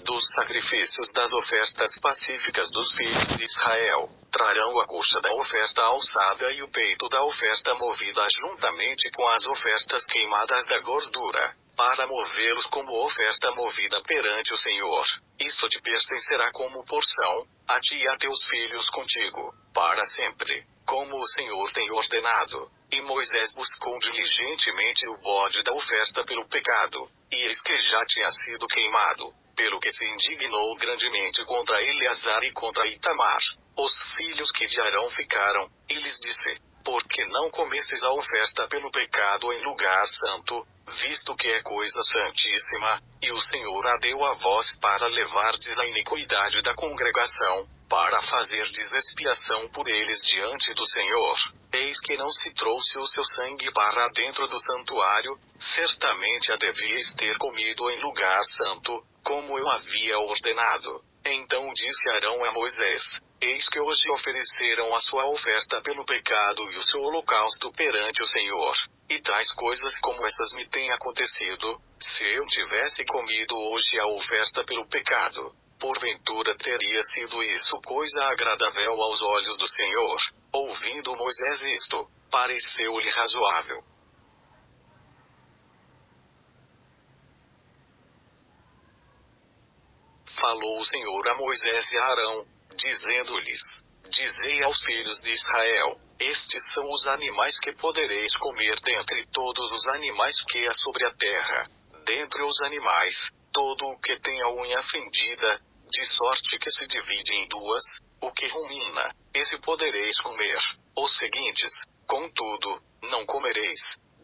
Dos sacrifícios das ofertas pacíficas dos filhos de Israel, trarão a coxa da oferta alçada e o peito da oferta movida juntamente com as ofertas queimadas da gordura, para movê-los como oferta movida perante o Senhor. Isso te pertencerá como porção, a ti e a teus filhos contigo, para sempre, como o Senhor tem ordenado. E Moisés buscou diligentemente o bode da oferta pelo pecado, e eis que já tinha sido queimado, pelo que se indignou grandemente contra Eleazar e contra Itamar, os filhos que de Arão ficaram, e lhes disse: por que não comestes a oferta pelo pecado em lugar santo, visto que é coisa santíssima, e o Senhor a deu a vós para levardes a iniquidade da congregação, para fazerdes expiação por eles diante do Senhor? Eis que não se trouxe o seu sangue para dentro do santuário, certamente a devíeis ter comido em lugar santo, como eu havia ordenado. Então disse Arão a Moisés: eis que hoje ofereceram a sua oferta pelo pecado e o seu holocausto perante o Senhor. E tais coisas como essas me têm acontecido, se eu tivesse comido hoje a oferta pelo pecado. Porventura teria sido isso coisa agradável aos olhos do Senhor? Ouvindo Moisés isto, pareceu-lhe razoável. Falou o Senhor a Moisés e a Arão, dizendo-lhes: dizei aos filhos de Israel: estes são os animais que podereis comer dentre todos os animais que há sobre a terra. Dentre os animais, todo o que tem a unha fendida, de sorte que se divide em duas, o que rumina, esse podereis comer. Os seguintes, contudo, não comereis: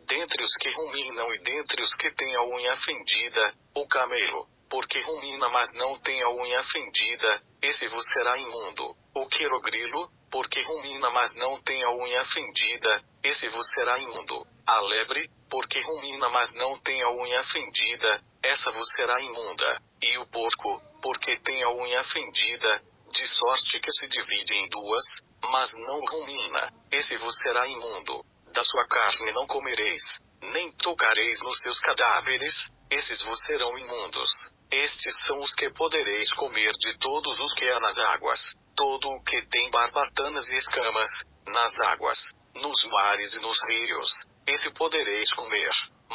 dentre os que ruminam e dentre os que têm a unha fendida, o camelo, porque rumina mas não tem a unha fendida, esse vos será imundo. O querogrilo, porque rumina mas não tem a unha fendida, esse vos será imundo. A lebre, porque rumina mas não tem a unha fendida, essa vos será imunda. E o porco, porque tem a unha fendida, de sorte que se divide em duas, mas não rumina, esse vos será imundo. Da sua carne não comereis, nem tocareis nos seus cadáveres, esses vos serão imundos. Estes são os que podereis comer de todos os que há nas águas, todo o que tem barbatanas e escamas, nas águas, nos mares e nos rios, esse podereis comer.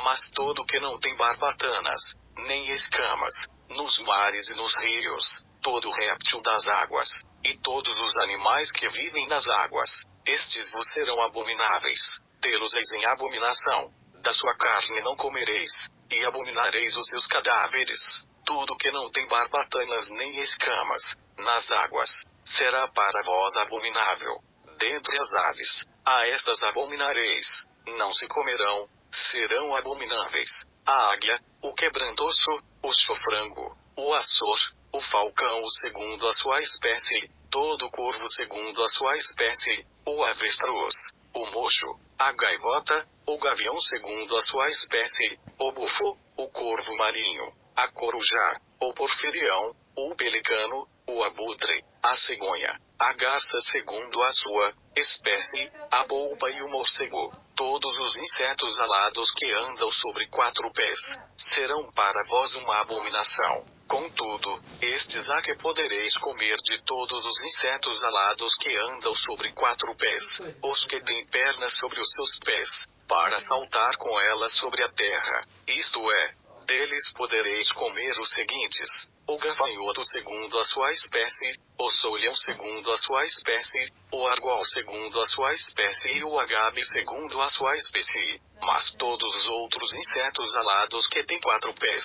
Mas todo o que não tem barbatanas, nem escamas, nos mares e nos rios, todo réptil das águas, e todos os animais que vivem nas águas, estes vos serão abomináveis, tê-los-eis em abominação, da sua carne não comereis, e abominareis os seus cadáveres, tudo que não tem barbatanas nem escamas, nas águas, será para vós abominável, dentre as aves, a estas abominareis, não se comerão, serão abomináveis, a águia, o quebrantoso, o chofrango, o açor, o falcão segundo a sua espécie, todo corvo segundo a sua espécie, o avestruz, o mocho, a gaivota, o gavião segundo a sua espécie, o bufo, o corvo marinho, a corujá, o porfirião, o pelicano, o abutre, a cegonha, a garça segundo a sua espécie, a polpa e o morcego, todos os insetos alados que andam sobre 4 pés, serão para vós uma abominação. Contudo, estes há que podereis comer de todos os insetos alados que andam sobre 4 pés, os que têm pernas sobre os seus pés, para saltar com elas sobre a terra, isto é, deles podereis comer os seguintes: o gafanhoto segundo a sua espécie, o solhão segundo a sua espécie, o argol segundo a sua espécie e o agabe segundo a sua espécie. Mas todos os outros insetos alados que têm 4 pés,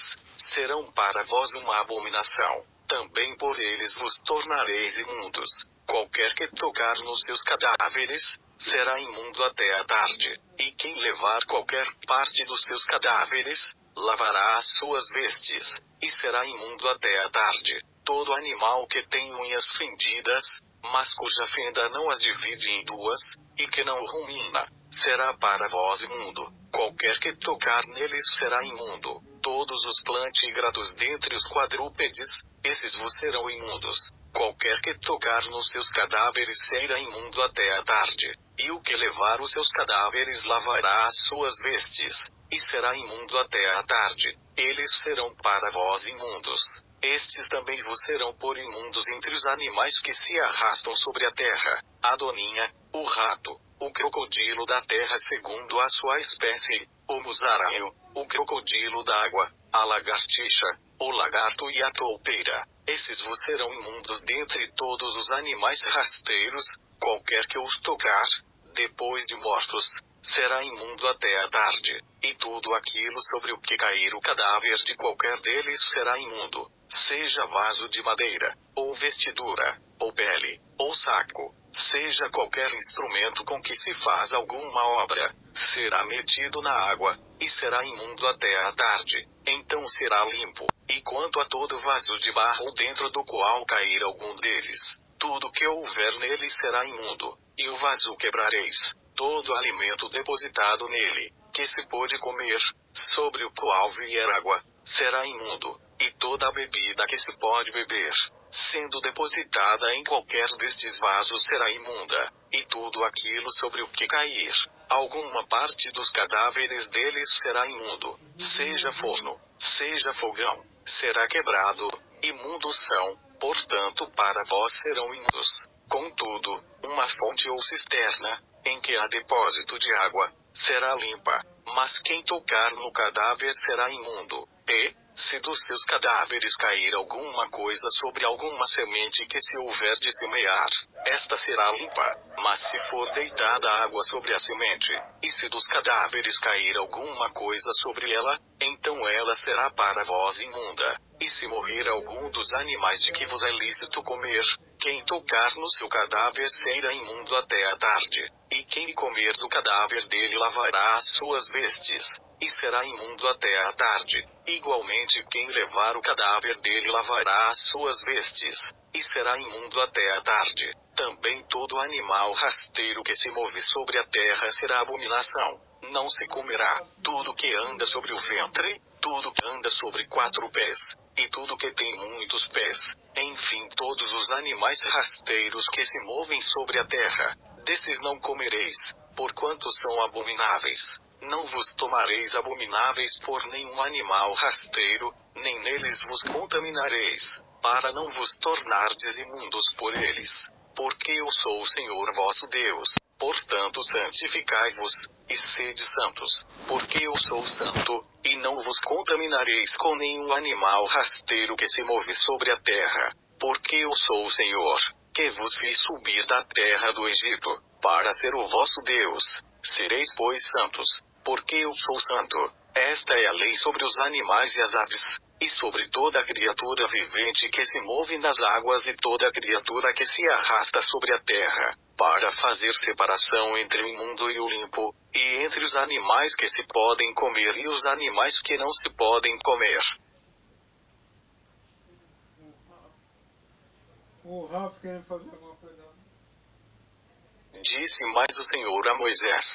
serão para vós uma abominação. Também por eles vos tornareis imundos. Qualquer que tocar nos seus cadáveres, será imundo até a tarde. E quem levar qualquer parte dos seus cadáveres, lavará as suas vestes, e será imundo até a tarde. Todo animal que tem unhas fendidas, mas cuja fenda não as divide em duas, e que não rumina, será para vós imundo. Qualquer que tocar neles será imundo. Todos os plantígrados dentre os quadrúpedes, esses vos serão imundos. Qualquer que tocar nos seus cadáveres será imundo até a tarde. E o que levar os seus cadáveres lavará as suas vestes, e será imundo até a tarde. Eles serão para vós imundos. Estes também vos serão por imundos entre os animais que se arrastam sobre a terra: a doninha, o rato, o crocodilo da terra segundo a sua espécie, o musaraio, o crocodilo d'água, a lagartixa, o lagarto e a toupeira. Esses vos serão imundos dentre todos os animais rasteiros. Qualquer que os tocar, depois de mortos, será imundo até a tarde. E tudo aquilo sobre o que cair o cadáver de qualquer deles será imundo, seja vaso de madeira, ou vestidura, ou pele, ou saco, seja qualquer instrumento com que se faz alguma obra, será metido na água, e será imundo até a tarde. Então será limpo. E quanto a todo vaso de barro dentro do qual cair algum deles, tudo que houver nele será imundo, e o vaso quebrareis. Todo alimento depositado nele, que se pôde comer, sobre o qual vier água, será imundo, e toda a bebida que se pode beber, sendo depositada em qualquer destes vasos será imunda, e tudo aquilo sobre o que cair, alguma parte dos cadáveres deles será imundo, seja forno, seja fogão, será quebrado, imundos são, portanto para vós serão imundos. Contudo, uma fonte ou cisterna, em que há depósito de água, será limpa, mas quem tocar no cadáver será imundo. E, se dos seus cadáveres cair alguma coisa sobre alguma semente que se houver de semear, esta será limpa, mas se for deitada água sobre a semente, e se dos cadáveres cair alguma coisa sobre ela, então ela será para vós imunda. E se morrer algum dos animais de que vos é lícito comer, quem tocar no seu cadáver será imundo até a tarde. E quem comer do cadáver dele lavará as suas vestes, e será imundo até a tarde. Igualmente quem levar o cadáver dele lavará as suas vestes, e será imundo até a tarde. Também todo animal rasteiro que se move sobre a terra será abominação. Não se comerá. Tudo que anda sobre o ventre, tudo que anda sobre 4 pés, e tudo que tem muitos pés, enfim todos os animais rasteiros que se movem sobre a terra, desses não comereis, porquanto são abomináveis. Não vos tomareis abomináveis por nenhum animal rasteiro, nem neles vos contaminareis, para não vos tornardes imundos por eles. Porque eu sou o Senhor vosso Deus. Portanto santificai-vos, e sede santos, porque eu sou santo, e não vos contaminareis com nenhum animal rasteiro que se move sobre a terra, porque eu sou o Senhor, que vos fiz subir da terra do Egito, para ser o vosso Deus. Sereis, pois, santos, porque eu sou santo. Esta é a lei sobre os animais e as aves, e sobre toda a criatura vivente que se move nas águas e toda a criatura que se arrasta sobre a terra, para fazer separação entre o imundo e o limpo, e entre os animais que se podem comer e os animais que não se podem comer. O Ralph querendo fazer alguma coisa? Disse mais o Senhor a Moisés: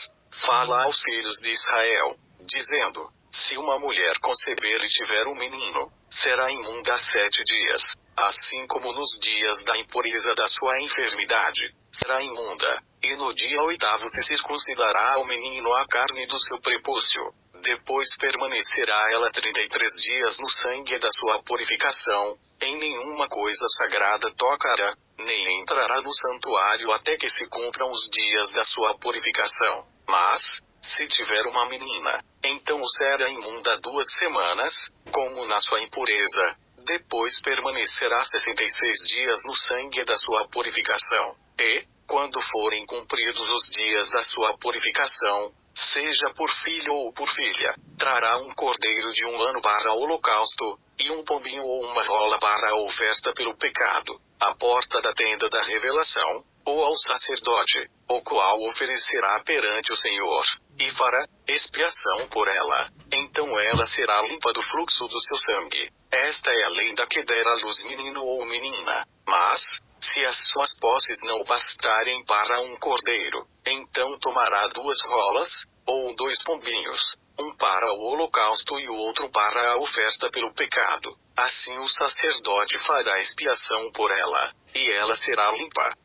Fala aos filhos de Israel, dizendo: Se uma mulher conceber e tiver um menino, será imunda 7 dias, assim como nos dias da impureza da sua enfermidade, será imunda, e no dia 8º se circuncidará ao menino a carne do seu prepúcio. Depois permanecerá ela 33 dias no sangue da sua purificação, em nenhuma coisa sagrada tocará, nem entrará no santuário até que se cumpram os dias da sua purificação. Mas, se tiver uma menina, então será imunda 2 semanas, como na sua impureza. Depois permanecerá 66 dias no sangue da sua purificação. E, quando forem cumpridos os dias da sua purificação, seja por filho ou por filha, trará um cordeiro de 1 ano para o holocausto, e um pombinho ou uma rola para a oferta pelo pecado, à porta da tenda da revelação, ou ao sacerdote, o qual oferecerá perante o Senhor, e fará expiação por ela. Então ela será limpa do fluxo do seu sangue. Esta é a lei da que der à luz menino ou menina. Mas, se as suas posses não bastarem para um cordeiro, então tomará 2 rolas, ou 2 pombinhos, um para o holocausto e o outro para a oferta pelo pecado. Assim o sacerdote fará expiação por ela, e ela será limpa.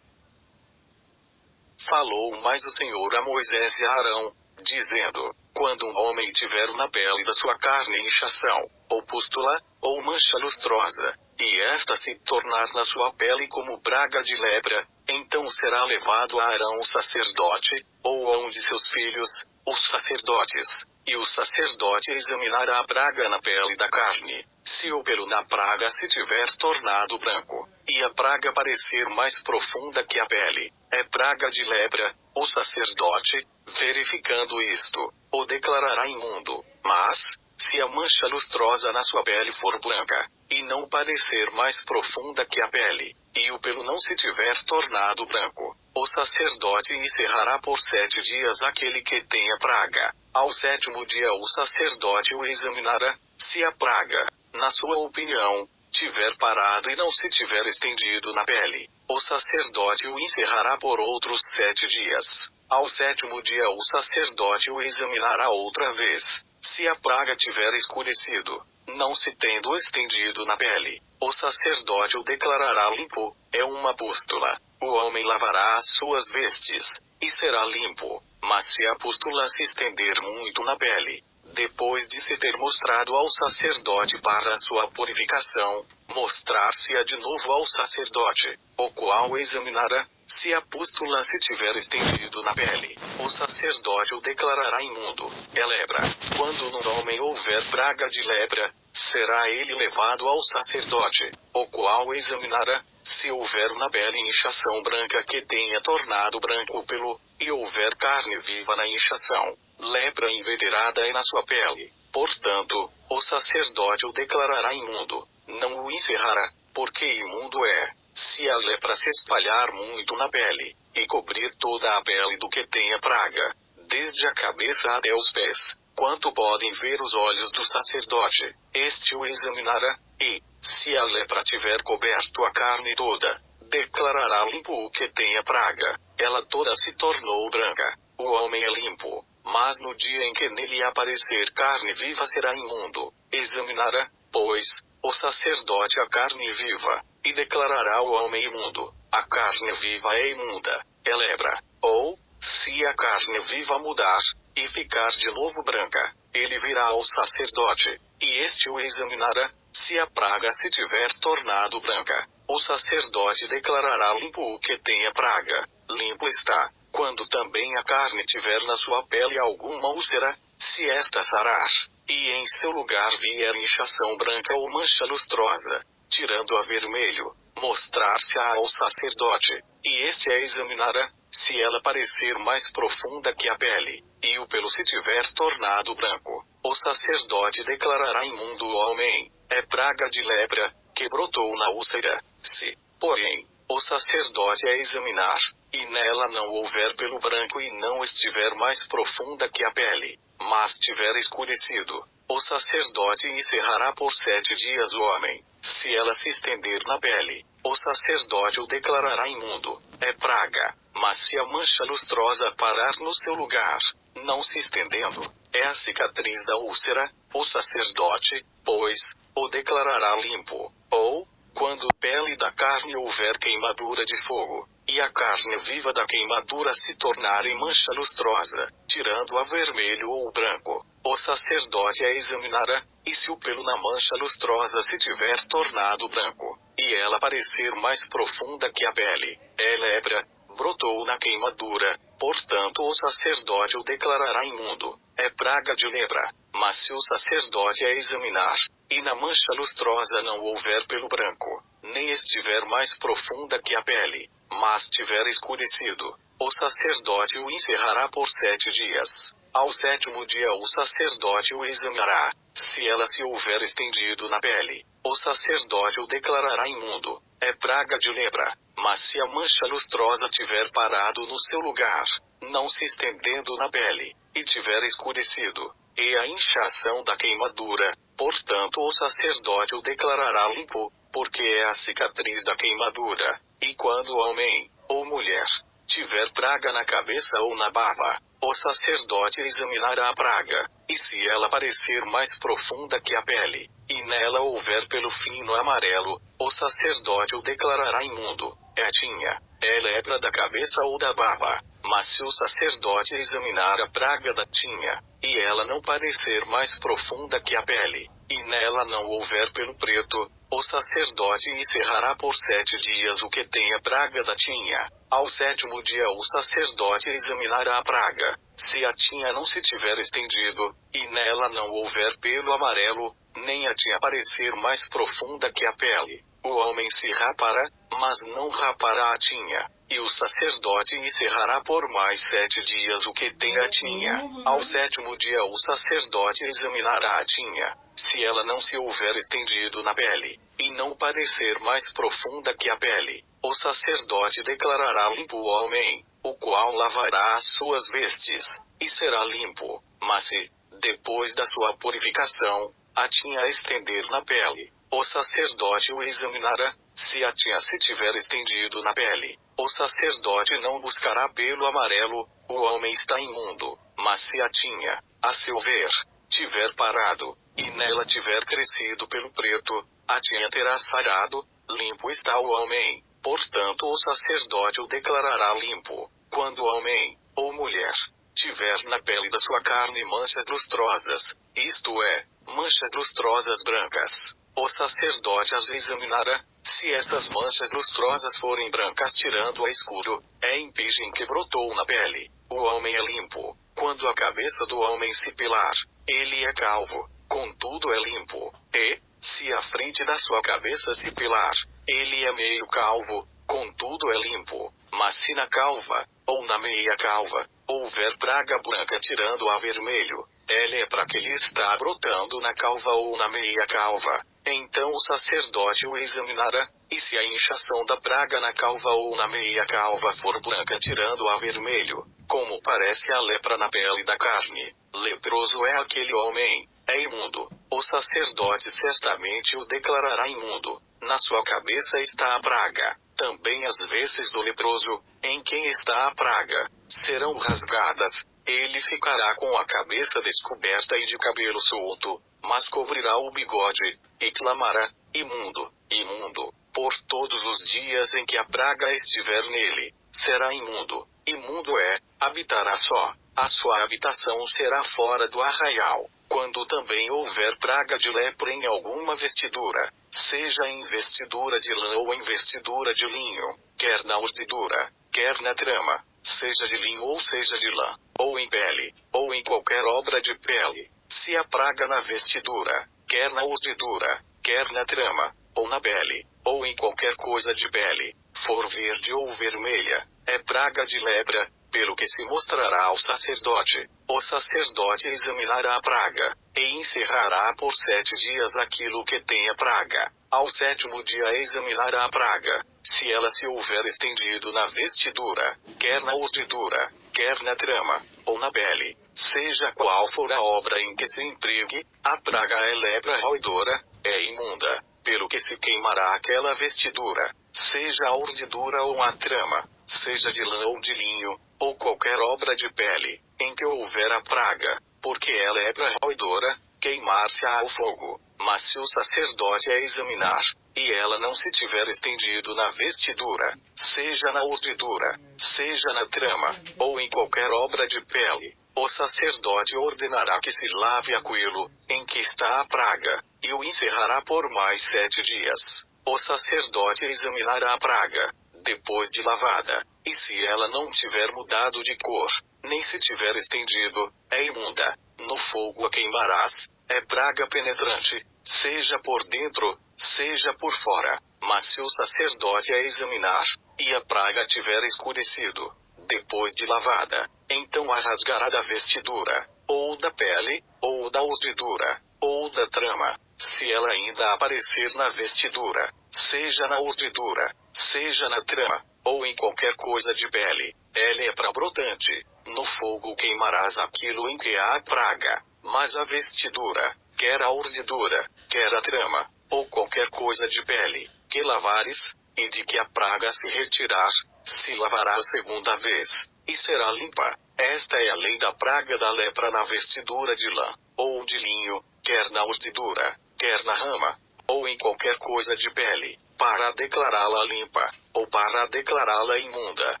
Falou mais o Senhor a Moisés e a Arão, dizendo: Quando um homem tiver na pele da sua carne inchação, ou pústula, ou mancha lustrosa, e esta se tornar na sua pele como praga de lepra, então será levado a Arão o sacerdote, ou a um de seus filhos, os sacerdotes, e o sacerdote examinará a praga na pele da carne. Se o pelo na praga se tiver tornado branco, e a praga parecer mais profunda que a pele, é praga de lepra, o sacerdote, verificando isto, o declarará imundo. Mas, se a mancha lustrosa na sua pele for branca, e não parecer mais profunda que a pele, e o pelo não se tiver tornado branco, o sacerdote encerrará por 7 dias aquele que tenha praga. Ao 7º dia o sacerdote o examinará. Se a praga, na sua opinião, tiver parado e não se tiver estendido na pele, o sacerdote o encerrará por outros 7 dias. Ao 7º dia o sacerdote o examinará outra vez. Se a praga tiver escurecido, não se tendo estendido na pele, o sacerdote o declarará limpo, é uma pústula. O homem lavará as suas vestes, e será limpo. Mas se a pústula se estender muito na pele, depois de se ter mostrado ao sacerdote para a sua purificação, mostrar-se-á de novo ao sacerdote, o qual examinará. Se a pústula se tiver estendido na pele, o sacerdote o declarará imundo, é lepra. Quando num homem houver praga de lepra, será ele levado ao sacerdote, o qual examinará. Se houver na pele inchação branca que tenha tornado branco o pelo, e houver carne viva na inchação, lepra inveterada é na sua pele, portanto, o sacerdote o declarará imundo, não o encerrará, porque imundo é. Se a lepra se espalhar muito na pele, e cobrir toda a pele do que tenha praga, desde a cabeça até os pés, quanto podem ver os olhos do sacerdote, este o examinará, e, se a lepra tiver coberto a carne toda, declarará limpo o que tenha praga, ela toda se tornou branca, o homem é limpo, mas no dia em que nele aparecer carne viva será imundo, examinará, pois, o sacerdote a carne viva, e declarará o homem imundo, a carne viva é imunda, é lepra. Ou, se a carne viva mudar, e ficar de novo branca, ele virá ao sacerdote, e este o examinará. Se a praga se tiver tornado branca, o sacerdote declarará limpo o que tem a praga. Limpo está. Quando também a carne tiver na sua pele alguma úlcera, se esta sarar, e em seu lugar vier inchação branca ou mancha lustrosa, tirando a vermelho, mostrar-se-á ao sacerdote, e este a examinará. Se ela parecer mais profunda que a pele, e o pelo se tiver tornado branco, o sacerdote declarará imundo o homem. É praga de lepra, que brotou na úlcera. Se, porém, o sacerdote a examinar, e nela não houver pelo branco e não estiver mais profunda que a pele, mas tiver escurecido, o sacerdote encerrará por 7 dias o homem. Se ela se estender na pele, o sacerdote o declarará imundo. É praga. Mas se a mancha lustrosa parar no seu lugar, não se estendendo, é a cicatriz da úlcera, o sacerdote, pois, o declarará limpo. Ou, quando a pele da carne houver queimadura de fogo, e a carne viva da queimadura se tornar em mancha lustrosa, tirando a vermelho ou branco, o sacerdote a examinará, e se o pelo na mancha lustrosa se tiver tornado branco, e ela parecer mais profunda que a pele, é lepra, brotou na queimadura, portanto o sacerdote o declarará imundo. É praga de lepra. Mas se o sacerdote a examinar, e na mancha lustrosa não houver pelo branco, nem estiver mais profunda que a pele, mas tiver escurecido, o sacerdote o encerrará por 7 dias. Ao 7º dia o sacerdote o examinará. Se ela se houver estendido na pele, o sacerdote o declarará imundo. É praga de lepra. Mas se a mancha lustrosa tiver parado no seu lugar, não se estendendo na pele, e tiver escurecido, e a inchação da queimadura, portanto o sacerdote o declarará limpo, porque é a cicatriz da queimadura. E quando homem, ou mulher, tiver praga na cabeça ou na barba, o sacerdote examinará a praga, e se ela parecer mais profunda que a pele, e nela houver pelo fino amarelo, o sacerdote o declarará imundo. É tinha, é lepra da cabeça ou da barba. Mas se o sacerdote examinar a praga da tinha, e ela não parecer mais profunda que a pele, e nela não houver pelo preto, o sacerdote encerrará por 7 dias o que tem a praga da tinha. Ao 7º dia o sacerdote examinará a praga. Se a tinha não se tiver estendido, e nela não houver pelo amarelo, nem a tinha parecer mais profunda que a pele, o homem se rapará, mas não rapará a tinha. E o sacerdote encerrará por mais 7 dias o que tem a tinha. Ao 7º dia o sacerdote examinará a tinha. Se ela não se houver estendido na pele, e não parecer mais profunda que a pele, o sacerdote declarará limpo o homem, o qual lavará as suas vestes, e será limpo. Mas se, depois da sua purificação, a tinha a estender na pele, o sacerdote o examinará. Se a tinha se tiver estendido na pele, o sacerdote não buscará pelo amarelo, o homem está imundo. Mas se a tinha, a seu ver, tiver parado, e nela tiver crescido pelo preto, a tinha terá sarado, limpo está o homem. Portanto o sacerdote o declarará limpo. Quando o homem, ou mulher, tiver na pele da sua carne manchas lustrosas, isto é, manchas lustrosas brancas, o sacerdote as examinará. Se essas manchas lustrosas forem brancas tirando a escuro, é impigem que brotou na pele. O homem é limpo. Quando a cabeça do homem se pilar, ele é calvo, contudo é limpo. E, se a frente da sua cabeça se pilar, ele é meio calvo, contudo é limpo. Mas se na calva, ou na meia calva, houver praga branca tirando a vermelho, é lepra que lhe está brotando na calva ou na meia calva. Então o sacerdote o examinará, e se a inchação da praga na calva ou na meia calva for branca tirando a vermelho, como parece a lepra na pele da carne, leproso é aquele homem, é imundo. O sacerdote certamente o declarará imundo. Na sua cabeça está a praga. Também as vestes do leproso, em quem está a praga, serão rasgadas. Ele ficará com a cabeça descoberta e de cabelo solto, mas cobrirá o bigode, e clamará: imundo, imundo, por todos os dias em que a praga estiver nele. Será imundo. Imundo é, habitará só. A sua habitação será fora do arraial. Quando também houver praga de lepra em alguma vestidura, seja em vestidura de lã ou em vestidura de linho, quer na urdidura, quer na trama, seja de linho ou seja de lã, ou em pele, ou em qualquer obra de pele, se a praga na vestidura, quer na urdidura, quer na trama, ou na pele, ou em qualquer coisa de pele, for verde ou vermelha, é praga de lepra, pelo que se mostrará ao sacerdote. O sacerdote examinará a praga, e encerrará por 7 dias aquilo que tem a praga. Ao 7º dia examinará a praga. Se ela se houver estendido na vestidura, quer na urdidura, quer na trama, ou na pele, seja qual for a obra em que se empregue, a praga é lepra roedora, é imunda, pelo que se queimará aquela vestidura, seja a urdidura ou a trama, seja de lã ou de linho, ou qualquer obra de pele, em que houver a praga, porque ela é lepra roedora, queimar-se-á ao fogo. Mas se o sacerdote a examinar, e ela não se tiver estendido na vestidura, seja na urdidura, seja na trama, ou em qualquer obra de pele, o sacerdote ordenará que se lave aquilo, em que está a praga, e o encerrará por mais 7 dias. O sacerdote examinará a praga, depois de lavada, e se ela não tiver mudado de cor, nem se tiver estendido, é imunda. No fogo a queimarás, é praga penetrante, seja por dentro, seja por fora. Mas se o sacerdote a examinar, e a praga tiver escurecido, depois de lavada, então a rasgará da vestidura, ou da pele, ou da urdidura, ou da trama. Se ela ainda aparecer na vestidura, seja na urdidura, seja na trama, ou em qualquer coisa de pele, é lepra brotante. No fogo queimarás aquilo em que há a praga. Mas a vestidura, quer a urdidura, quer a trama, ou qualquer coisa de pele, que lavares, e de que a praga se retirar, se lavará a segunda vez, e será limpa. Esta é a lei da praga da lepra na vestidura de lã, ou de linho, quer na urdidura, quer na rama, ou em qualquer coisa de pele, para declará-la limpa, ou para declará-la imunda.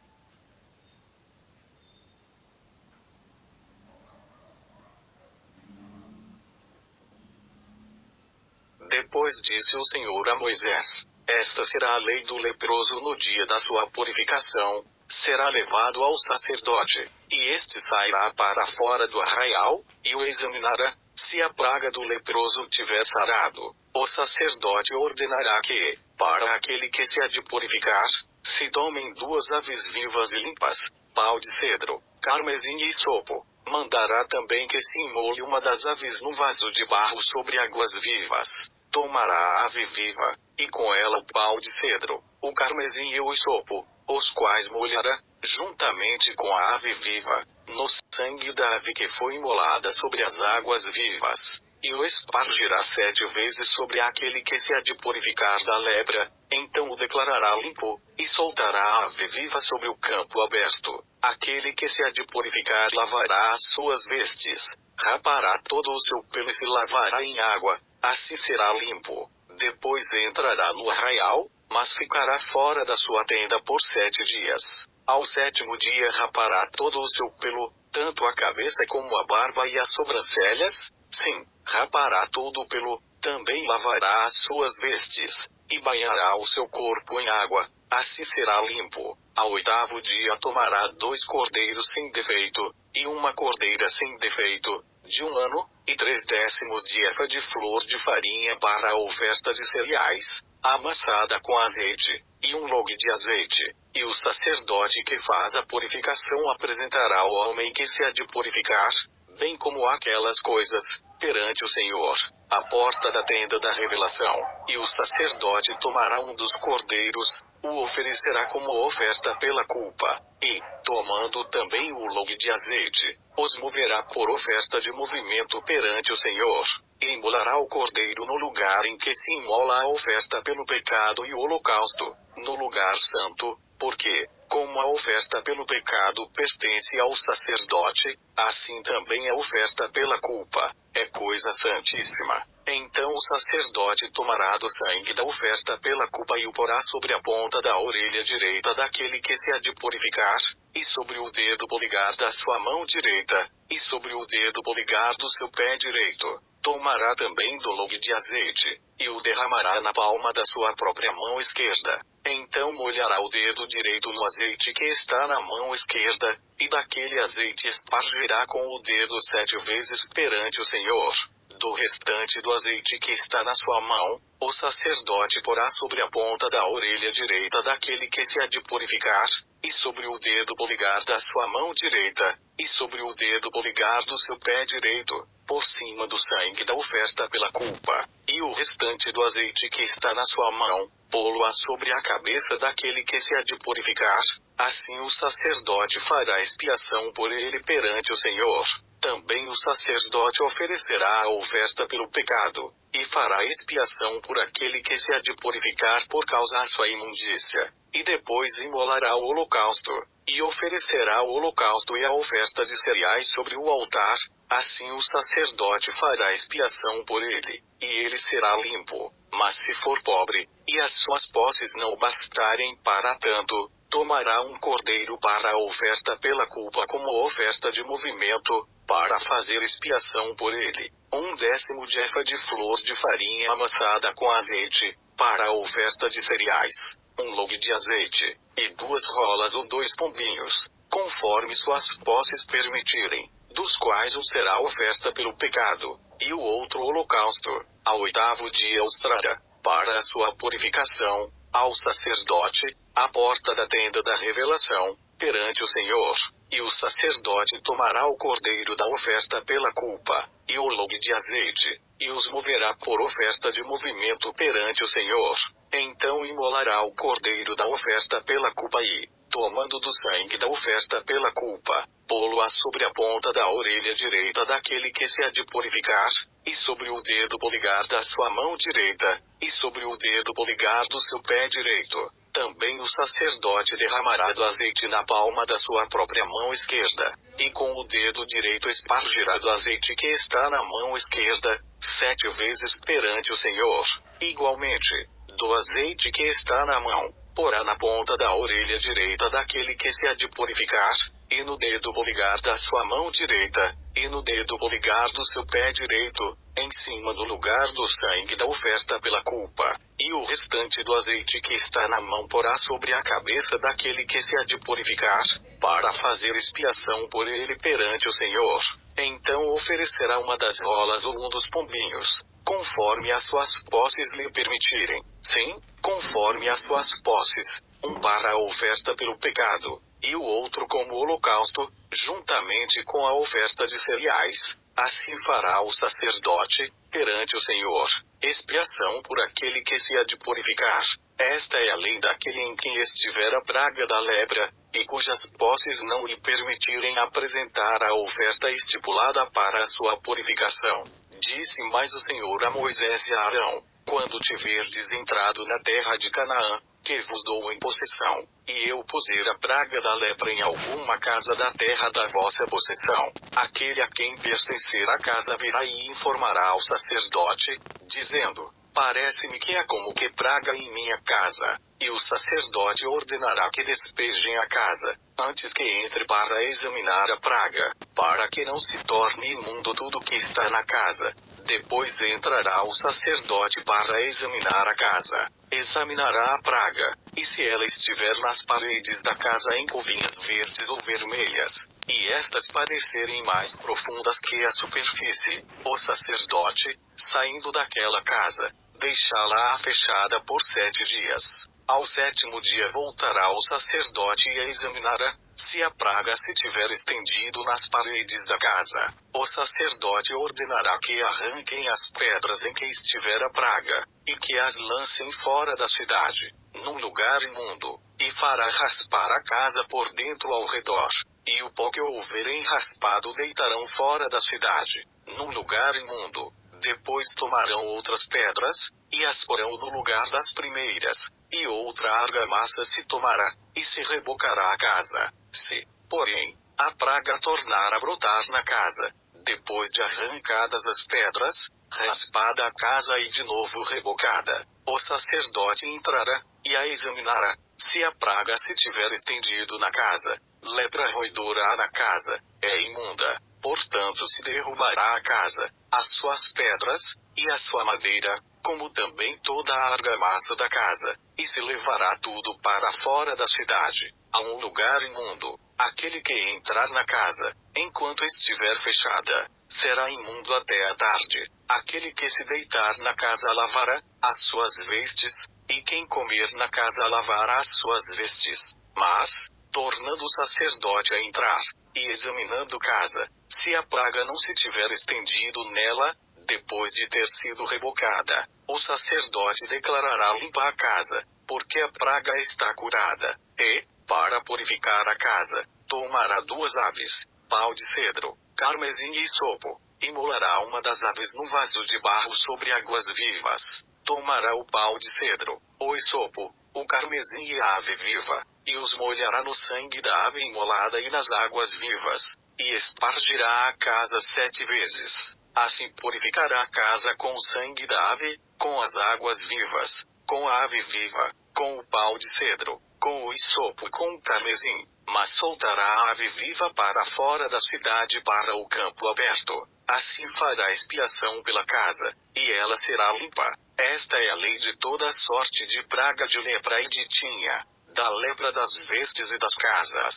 Depois disse o Senhor a Moisés: esta será a lei do leproso no dia da sua purificação, será levado ao sacerdote, e este sairá para fora do arraial, e o examinará. Se a praga do leproso tiver sarado, o sacerdote ordenará que, para aquele que se há de purificar, se tomem 2 aves vivas e limpas, pau de cedro, carmesim e hisopo. Mandará também que se imole uma das aves num vaso de barro sobre águas vivas. Tomará a ave viva, e com ela o pau de cedro, o carmesim e o hisopo, os quais molhará, juntamente com a ave viva, no sangue da ave que foi imolada sobre as águas vivas, e o espargirá 7 vezes sobre aquele que se há de purificar da lepra, então o declarará limpo, e soltará a ave viva sobre o campo aberto. Aquele que se há de purificar lavará as suas vestes, rapará todo o seu pelo e se lavará em água, assim será limpo. Depois entrará no arraial, mas ficará fora da sua tenda por 7 dias. Ao 7º dia rapará todo o seu pelo, tanto a cabeça como a barba e as sobrancelhas, sim, rapará todo o pelo, também lavará as suas vestes, e banhará o seu corpo em água, assim será limpo. Ao 8º dia tomará 2 cordeiros sem defeito, e uma cordeira sem defeito, de 1 ano, e 3/10 de efa de flor de farinha para a oferta de cereais, amassada com azeite, e 1 log de azeite. E o sacerdote que faz a purificação apresentará ao homem que se há de purificar, bem como aquelas coisas, perante o Senhor, à porta da tenda da revelação. E o sacerdote tomará um dos cordeiros, o oferecerá como oferta pela culpa, e, tomando também o log de azeite, os moverá por oferta de movimento perante o Senhor, e imolará o cordeiro no lugar em que se imola a oferta pelo pecado e o holocausto, no lugar santo, porque, como a oferta pelo pecado pertence ao sacerdote, assim também a oferta pela culpa, é coisa santíssima. Então o sacerdote tomará do sangue da oferta pela culpa e o porá sobre a ponta da orelha direita daquele que se há de purificar, e sobre o dedo polegar da sua mão direita, e sobre o dedo polegar do seu pé direito. Tomará também do log de azeite, e o derramará na palma da sua própria mão esquerda. Então molhará o dedo direito no azeite que está na mão esquerda, e daquele azeite espargirá com o dedo 7 vezes perante o Senhor. Do restante do azeite que está na sua mão, o sacerdote porá sobre a ponta da orelha direita daquele que se há de purificar, e sobre o dedo polegar da sua mão direita, e sobre o dedo polegar do seu pé direito, por cima do sangue da oferta pela culpa, e o restante do azeite que está na sua mão, pô-lo-á sobre a cabeça daquele que se há de purificar, assim o sacerdote fará expiação por ele perante o Senhor. Também o sacerdote oferecerá a oferta pelo pecado, e fará expiação por aquele que se há de purificar por causa da sua imundícia, e depois imolará o holocausto, e oferecerá o holocausto e a oferta de cereais sobre o altar, assim o sacerdote fará expiação por ele, e ele será limpo. Mas se for pobre, e as suas posses não bastarem para tanto, tomará um cordeiro para a oferta pela culpa como oferta de movimento, para fazer expiação por ele. 1/10 de efa de flor de farinha amassada com azeite, para a oferta de cereais. 1 log de azeite, e 2 rolas ou 2 pombinhos, conforme suas posses permitirem, dos quais um será a oferta pelo pecado, e o outro holocausto. Ao 8º dia os trará, para a sua purificação, ao sacerdote, à porta da tenda da revelação, perante o Senhor, e o sacerdote tomará o cordeiro da oferta pela culpa, e o log de azeite, e os moverá por oferta de movimento perante o Senhor. Então imolará o cordeiro da oferta pela culpa e, tomando do sangue da oferta pela culpa, pô-lo-á sobre a ponta da orelha direita daquele que se há de purificar, e sobre o dedo polegar da sua mão direita, e sobre o dedo polegar do seu pé direito. Também o sacerdote derramará do azeite na palma da sua própria mão esquerda, e com o dedo direito espargirá do azeite que está na mão esquerda, 7 vezes perante o Senhor. Igualmente, do azeite que está na mão, porá na ponta da orelha direita daquele que se há de purificar, e no dedo polegar da sua mão direita, e no dedo polegar do seu pé direito, em cima do lugar do sangue da oferta pela culpa, e o restante do azeite que está na mão porá sobre a cabeça daquele que se há de purificar, para fazer expiação por ele perante o Senhor. Então oferecerá uma das rolas ou um dos pombinhos, conforme as suas posses lhe permitirem. Sim, conforme as suas posses, um para a oferta pelo pecado, e o outro como holocausto, juntamente com a oferta de cereais. Assim fará o sacerdote, perante o Senhor, expiação por aquele que se há de purificar. Esta é a lei daquele em quem estiver a praga da lepra, e cujas posses não lhe permitirem apresentar a oferta estipulada para a sua purificação. Disse mais o Senhor a Moisés e a Arão: quando tiverdes entrado na terra de Canaã, que vos dou em possessão, e eu puser a praga da lepra em alguma casa da terra da vossa possessão, aquele a quem pertencer a casa virá e informará ao sacerdote, dizendo: parece-me que há como que praga em minha casa, e o sacerdote ordenará que despejem a casa, antes que entre para examinar a praga, para que não se torne imundo tudo que está na casa. Depois entrará o sacerdote para examinar a casa, examinará a praga, e se ela estiver nas paredes da casa em covinhas verdes ou vermelhas, e estas parecerem mais profundas que a superfície, o sacerdote, saindo daquela casa, deixá-la fechada por 7 dias. Ao 7º dia voltará o sacerdote e a examinará. Se a praga se tiver estendido nas paredes da casa, o sacerdote ordenará que arranquem as pedras em que estiver a praga, e que as lancem fora da cidade, num lugar imundo, e fará raspar a casa por dentro ao redor, e o pó que houverem raspado deitarão fora da cidade, num lugar imundo. Depois tomarão outras pedras, e as porão no lugar das primeiras, e outra argamassa se tomará, e se rebocará a casa. Se, porém, a praga tornar a brotar na casa, depois de arrancadas as pedras, raspada a casa e de novo rebocada, o sacerdote entrará, e a examinará. Se a praga se tiver estendido na casa, lepra roedora há na casa, é imunda, portanto se derrubará a casa, as suas pedras, e a sua madeira, como também toda a argamassa da casa, e se levará tudo para fora da cidade, a um lugar imundo. Aquele que entrar na casa, enquanto estiver fechada, será imundo até a tarde. Aquele que se deitar na casa lavará as suas vestes, e quem comer na casa lavará as suas vestes. Mas, tornando o sacerdote a entrar, e examinando casa, se a praga não se tiver estendido nela, depois de ter sido rebocada, o sacerdote declarará limpa a casa, porque a praga está curada. E, para purificar a casa, tomará 2 aves, pau de cedro, carmesim e hisopo, e molará uma das aves no vaso de barro sobre águas vivas. Tomará o pau de cedro, o hisopo, o carmesim e a ave viva, e os molhará no sangue da ave imolada e nas águas vivas, e espargirá a casa 7 vezes. Assim purificará a casa com o sangue da ave, com as águas vivas, com a ave viva, com o pau de cedro, com o hisopo e com o carmesim. Mas soltará a ave viva para fora da cidade para o campo aberto. Assim fará expiação pela casa, e ela será limpa. Esta é a lei de toda sorte de praga de lepra e de tinha, da lepra das vestes e das casas,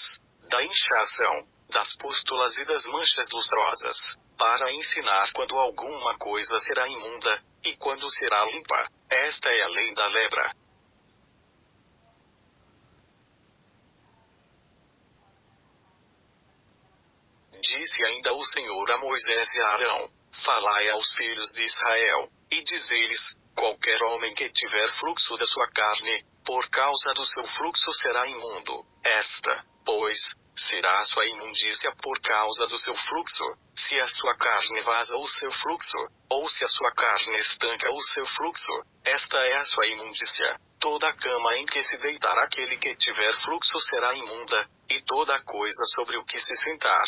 da inchação, das pústulas e das manchas lustrosas, para ensinar quando alguma coisa será imunda, e quando será limpa. Esta é a lei da lepra. Disse ainda o Senhor a Moisés e a Arão: falai aos filhos de Israel, e diz-lhes: qualquer homem que tiver fluxo da sua carne, por causa do seu fluxo será imundo. Esta, pois, será a sua imundícia por causa do seu fluxo, se a sua carne vaza o seu fluxo, ou se a sua carne estanca o seu fluxo, esta é a sua imundícia. Toda a cama em que se deitar aquele que tiver fluxo será imunda, e toda coisa sobre o que se sentar,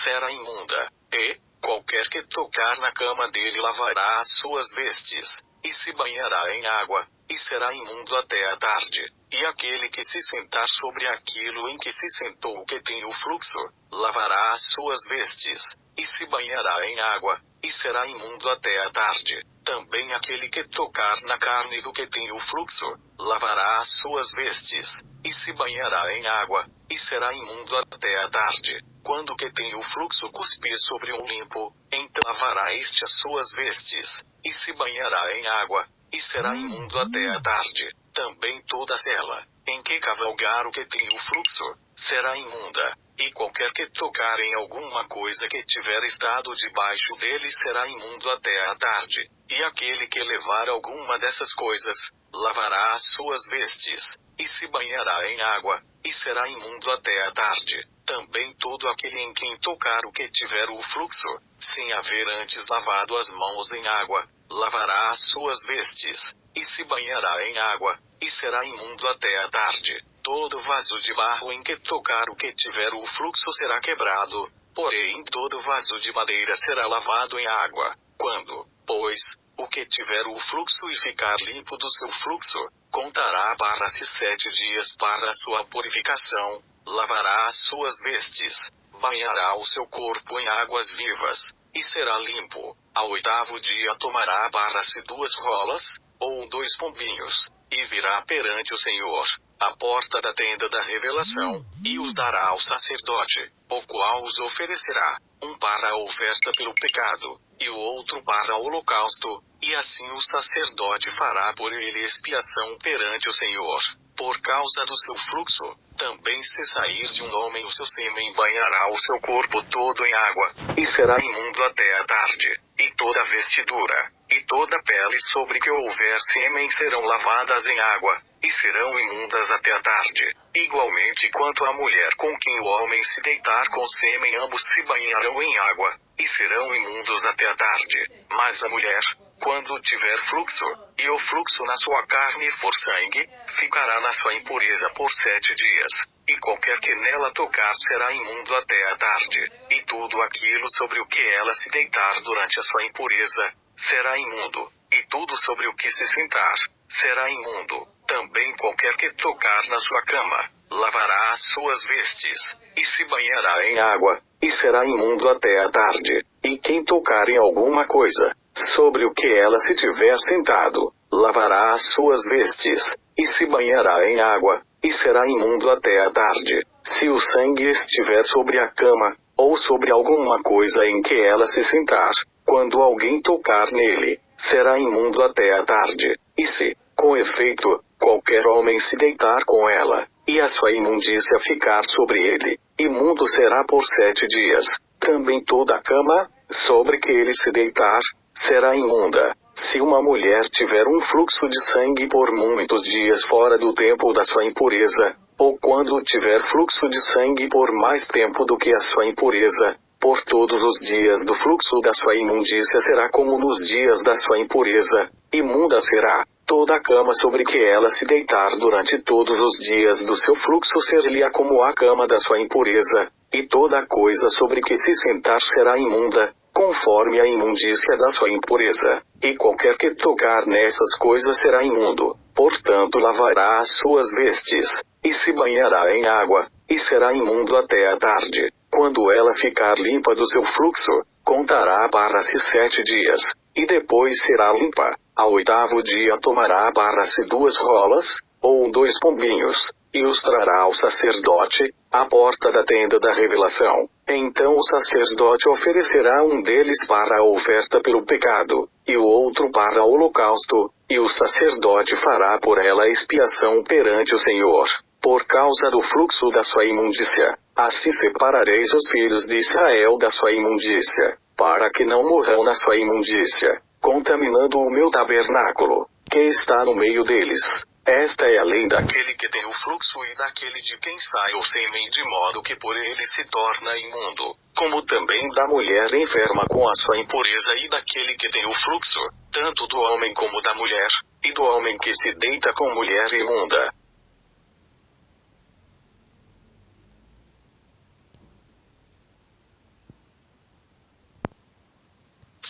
será imunda. E, qualquer que tocar na cama dele lavará as suas vestes, e se banhará em água, e será imundo até a tarde. E aquele que se sentar sobre aquilo em que se sentou que tem o fluxo, lavará as suas vestes, e se banhará em água, e será imundo até a tarde. Também aquele que tocar na carne do que tem o fluxo, lavará as suas vestes, e se banhará em água, e será imundo até a tarde. Quando o que tem o fluxo cuspir sobre um limpo, então lavará este as suas vestes, e se banhará em água, e será imundo até a tarde. Também toda cela, em que cavalgar o que tem o fluxo, será imunda, e qualquer que tocar em alguma coisa que tiver estado debaixo dele será imundo até a tarde. E aquele que levar alguma dessas coisas, lavará as suas vestes, e se banhará em água, e será imundo até a tarde. Também todo aquele em quem tocar o que tiver o fluxo, sem haver antes lavado as mãos em água, lavará as suas vestes, e se banhará em água, e será imundo até a tarde. Todo vaso de barro em que tocar o que tiver o fluxo será quebrado, porém todo vaso de madeira será lavado em água. Quando, pois, o que tiver o fluxo e ficar limpo do seu fluxo, contará para si 7 dias para a sua purificação, lavará as suas vestes, banhará o seu corpo em águas vivas, e será limpo. Ao 8º dia tomará para si 2 rolas, ou 2 pombinhos, e virá perante o Senhor, à porta da tenda da revelação, e os dará ao sacerdote, o qual os oferecerá, um para a oferta pelo pecado, e o outro para o holocausto, e assim o sacerdote fará por ele expiação perante o Senhor. Por causa do seu fluxo, também se sair de um homem o seu sêmen banhará o seu corpo todo em água, e será imundo até a tarde, e toda vestidura, e toda pele sobre que houver sêmen serão lavadas em água, e serão imundas até a tarde. Igualmente quanto à mulher com quem o homem se deitar com sêmen ambos se banharão em água, e serão imundos até a tarde. Mas a mulher, quando tiver fluxo, e o fluxo na sua carne for sangue, ficará na sua impureza por 7 dias, e qualquer que nela tocar será imundo até a tarde, e tudo aquilo sobre o que ela se deitar durante a sua impureza, será imundo, e tudo sobre o que se sentar, será imundo. Também qualquer que tocar na sua cama, lavará as suas vestes, e se banhará em água, e será imundo até a tarde. E quem tocar em alguma coisa, sobre o que ela se tiver sentado, lavará as suas vestes, e se banhará em água, e será imundo até a tarde. Se o sangue estiver sobre a cama, ou sobre alguma coisa em que ela se sentar, quando alguém tocar nele, será imundo até a tarde. E se, com efeito, qualquer homem se deitar com ela, e a sua imundícia ficar sobre ele, imundo será por 7 dias. Também toda a cama, sobre que ele se deitar, será imunda. Se uma mulher tiver um fluxo de sangue por muitos dias fora do tempo da sua impureza, ou quando tiver fluxo de sangue por mais tempo do que a sua impureza, por todos os dias do fluxo da sua imundícia será como nos dias da sua impureza, imunda será. Toda a cama sobre que ela se deitar durante todos os dias do seu fluxo ser-lhe-á como a cama da sua impureza, e toda a coisa sobre que se sentar será imunda, conforme a imundícia da sua impureza, e qualquer que tocar nessas coisas será imundo. Portanto lavará as suas vestes, e se banhará em água, e será imundo até a tarde. Quando ela ficar limpa do seu fluxo, contará para si 7 dias, e depois será limpa. Ao 8º dia tomará para si 2 rolas, ou 2 pombinhos, e os trará ao sacerdote, à porta da tenda da revelação. Então o sacerdote oferecerá um deles para a oferta pelo pecado, e o outro para o holocausto, e o sacerdote fará por ela expiação perante o Senhor, por causa do fluxo da sua imundícia. Assim separareis os filhos de Israel da sua imundícia, para que não morram na sua imundícia, contaminando o meu tabernáculo, que está no meio deles. Esta é a lei daquele que tem o fluxo e daquele de quem sai o sêmen, de modo que por ele se torna imundo, como também da mulher enferma com a sua impureza, e daquele que tem o fluxo, tanto do homem como da mulher, e do homem que se deita com mulher imunda.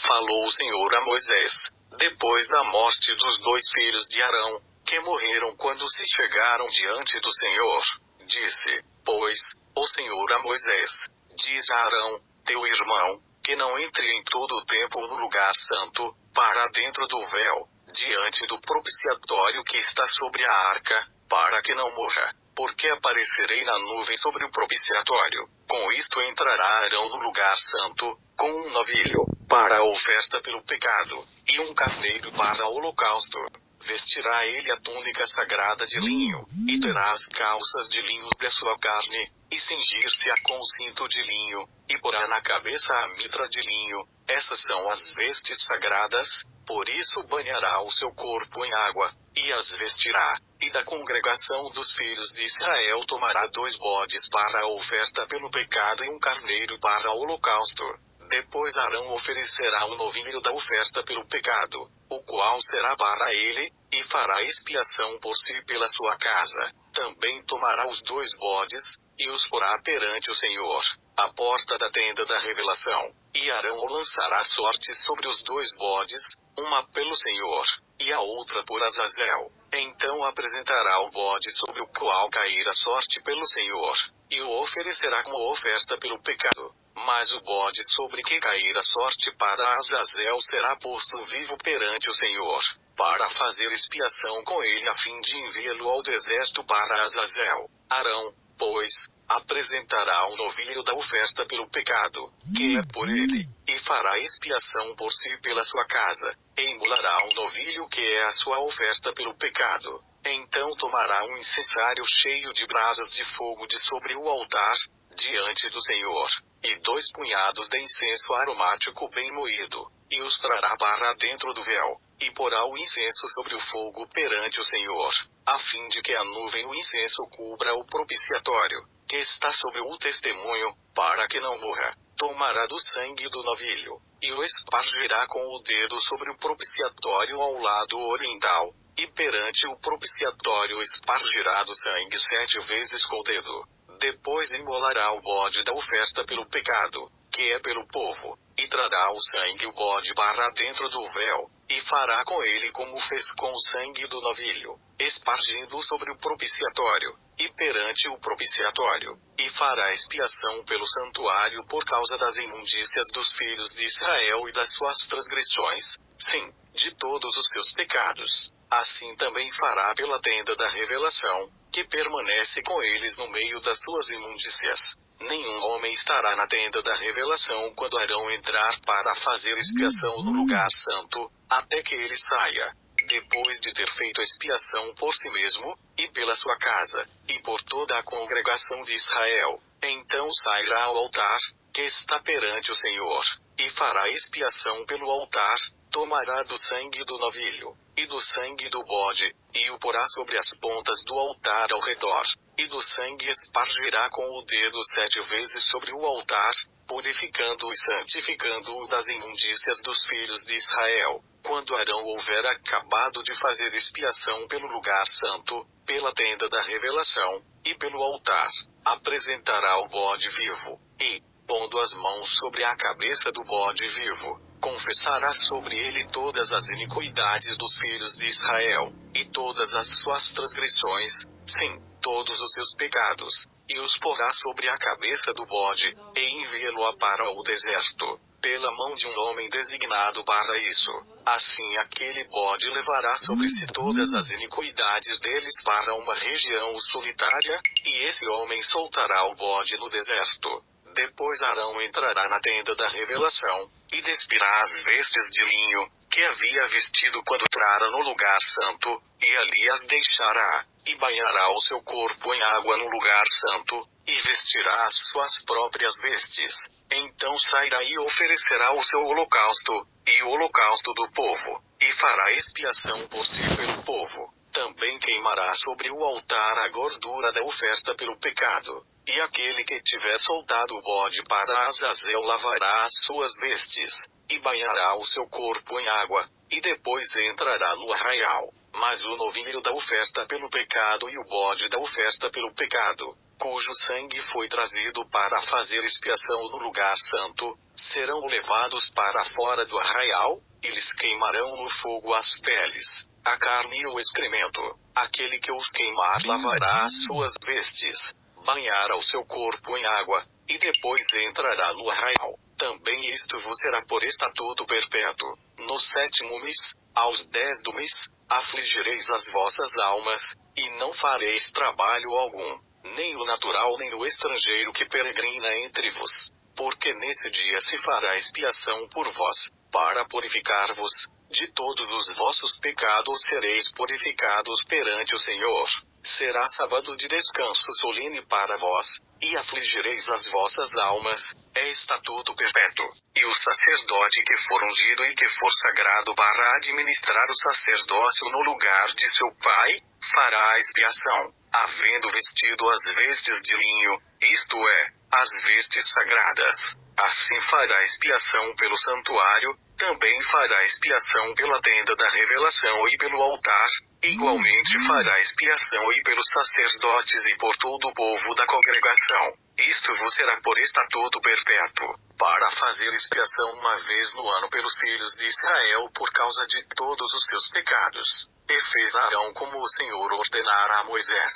Falou o Senhor a Moisés, depois da morte dos 2 filhos de Arão, que morreram quando se chegaram diante do Senhor. Disse, pois, o Senhor a Moisés: diz a Arão, teu irmão, que não entre em todo o tempo no lugar santo, para dentro do véu, diante do propiciatório que está sobre a arca, para que não morra, porque aparecerei na nuvem sobre o propiciatório. Com isto entrará Arão no lugar santo, com um novilho, para a oferta pelo pecado, e um carneiro para o holocausto. Vestirá ele a túnica sagrada de linho, e terá as calças de linho sobre a sua carne, e cingir-se-á com o cinto de linho, e porá na cabeça a mitra de linho. Essas são as vestes sagradas, por isso banhará o seu corpo em água, e as vestirá. E da congregação dos filhos de Israel tomará 2 bodes para a oferta pelo pecado e um carneiro para o holocausto. Depois Arão oferecerá o novilho da oferta pelo pecado, o qual será para ele, e fará expiação por si e pela sua casa. Também tomará os 2 bodes, e os porá perante o Senhor, à porta da tenda da revelação. E Arão o lançará sorte sobre os 2 bodes, uma pelo Senhor, e a outra por Azazel. Então apresentará o bode sobre o qual cair a sorte pelo Senhor, e o oferecerá como oferta pelo pecado. Mas o bode sobre que cair a sorte para Azazel será posto vivo perante o Senhor, para fazer expiação com ele a fim de enviá-lo ao deserto para Azazel. Arão, pois, apresentará o novilho da oferta pelo pecado, que é por ele, e fará expiação por si e pela sua casa, e imolará o novilho que é a sua oferta pelo pecado. Então tomará um incensário cheio de brasas de fogo de sobre o altar, diante do Senhor, e 2 punhados de incenso aromático bem moído, e os trará para dentro do véu, e porá o incenso sobre o fogo perante o Senhor, a fim de que a nuvem o incenso cubra o propiciatório, que está sobre o testemunho, para que não morra. Tomará do sangue do novilho, e o espargirá com o dedo sobre o propiciatório ao lado oriental, e perante o propiciatório espargirá do sangue 7 vezes com o dedo. Depois imolará o bode da oferta pelo pecado, que é pelo povo, e trará o sangue o bode para dentro do véu, e fará com ele como fez com o sangue do novilho, espargindo sobre o propiciatório, e perante o propiciatório, e fará expiação pelo santuário por causa das imundícias dos filhos de Israel e das suas transgressões, sim, de todos os seus pecados. Assim também fará pela tenda da revelação, que permanece com eles no meio das suas imundícias. Nenhum homem estará na tenda da revelação quando Arão entrar para fazer expiação no lugar santo, até que ele saia. Depois de ter feito expiação por si mesmo, e pela sua casa, e por toda a congregação de Israel, então sairá ao altar, que está perante o Senhor, e fará expiação pelo altar, tomará do sangue do novilho, e do sangue do bode, e o porá sobre as pontas do altar ao redor, e do sangue espargirá com o dedo 7 vezes sobre o altar, purificando-o e santificando-o das imundícias dos filhos de Israel. Quando Arão houver acabado de fazer expiação pelo lugar santo, pela tenda da revelação, e pelo altar, apresentará o bode vivo, e, pondo as mãos sobre a cabeça do bode vivo, confessará sobre ele todas as iniquidades dos filhos de Israel, e todas as suas transgressões, sim, todos os seus pecados, e os porá sobre a cabeça do bode, e enviá-lo-á para o deserto, pela mão de um homem designado para isso. Assim aquele bode levará sobre si todas as iniquidades deles para uma região solitária, e esse homem soltará o bode no deserto. Depois Arão entrará na tenda da revelação, e despirá as vestes de linho, que havia vestido quando entrara no lugar santo, e ali as deixará, e banhará o seu corpo em água no lugar santo, e vestirá as suas próprias vestes. Então sairá e oferecerá o seu holocausto, e o holocausto do povo, e fará expiação por si pelo povo. Também queimará sobre o altar a gordura da oferta pelo pecado. E aquele que tiver soltado o bode para Azazel lavará as suas vestes, e banhará o seu corpo em água, e depois entrará no arraial. Mas o novilho da oferta pelo pecado e o bode da oferta pelo pecado, cujo sangue foi trazido para fazer expiação no lugar santo, serão levados para fora do arraial, e lhes queimarão no fogo as peles, a carne e o excremento. Aquele que os queimar lavará as suas vestes, banhará o seu corpo em água, e depois entrará no arraial. Também isto vos será por estatuto perpétuo. No 7º mês, aos 10 do mês, afligireis as vossas almas, e não fareis trabalho algum, nem o natural nem o estrangeiro que peregrina entre vos. Porque nesse dia se fará expiação por vós, para purificar-vos. De todos os vossos pecados sereis purificados perante o Senhor. Será sábado de descanso solene para vós, e afligireis as vossas almas, é estatuto perpétuo. E o sacerdote que for ungido e que for sagrado para administrar o sacerdócio no lugar de seu pai, fará a expiação, havendo vestido as vestes de linho, isto é, as vestes sagradas. Assim fará expiação pelo santuário, também fará expiação pela tenda da revelação e pelo altar, igualmente fará expiação e pelos sacerdotes e por todo o povo da congregação. Isto vos será por estatuto perpétuo, para fazer expiação uma vez no ano pelos filhos de Israel por causa de todos os seus pecados. E fez Arão como o Senhor ordenara a Moisés.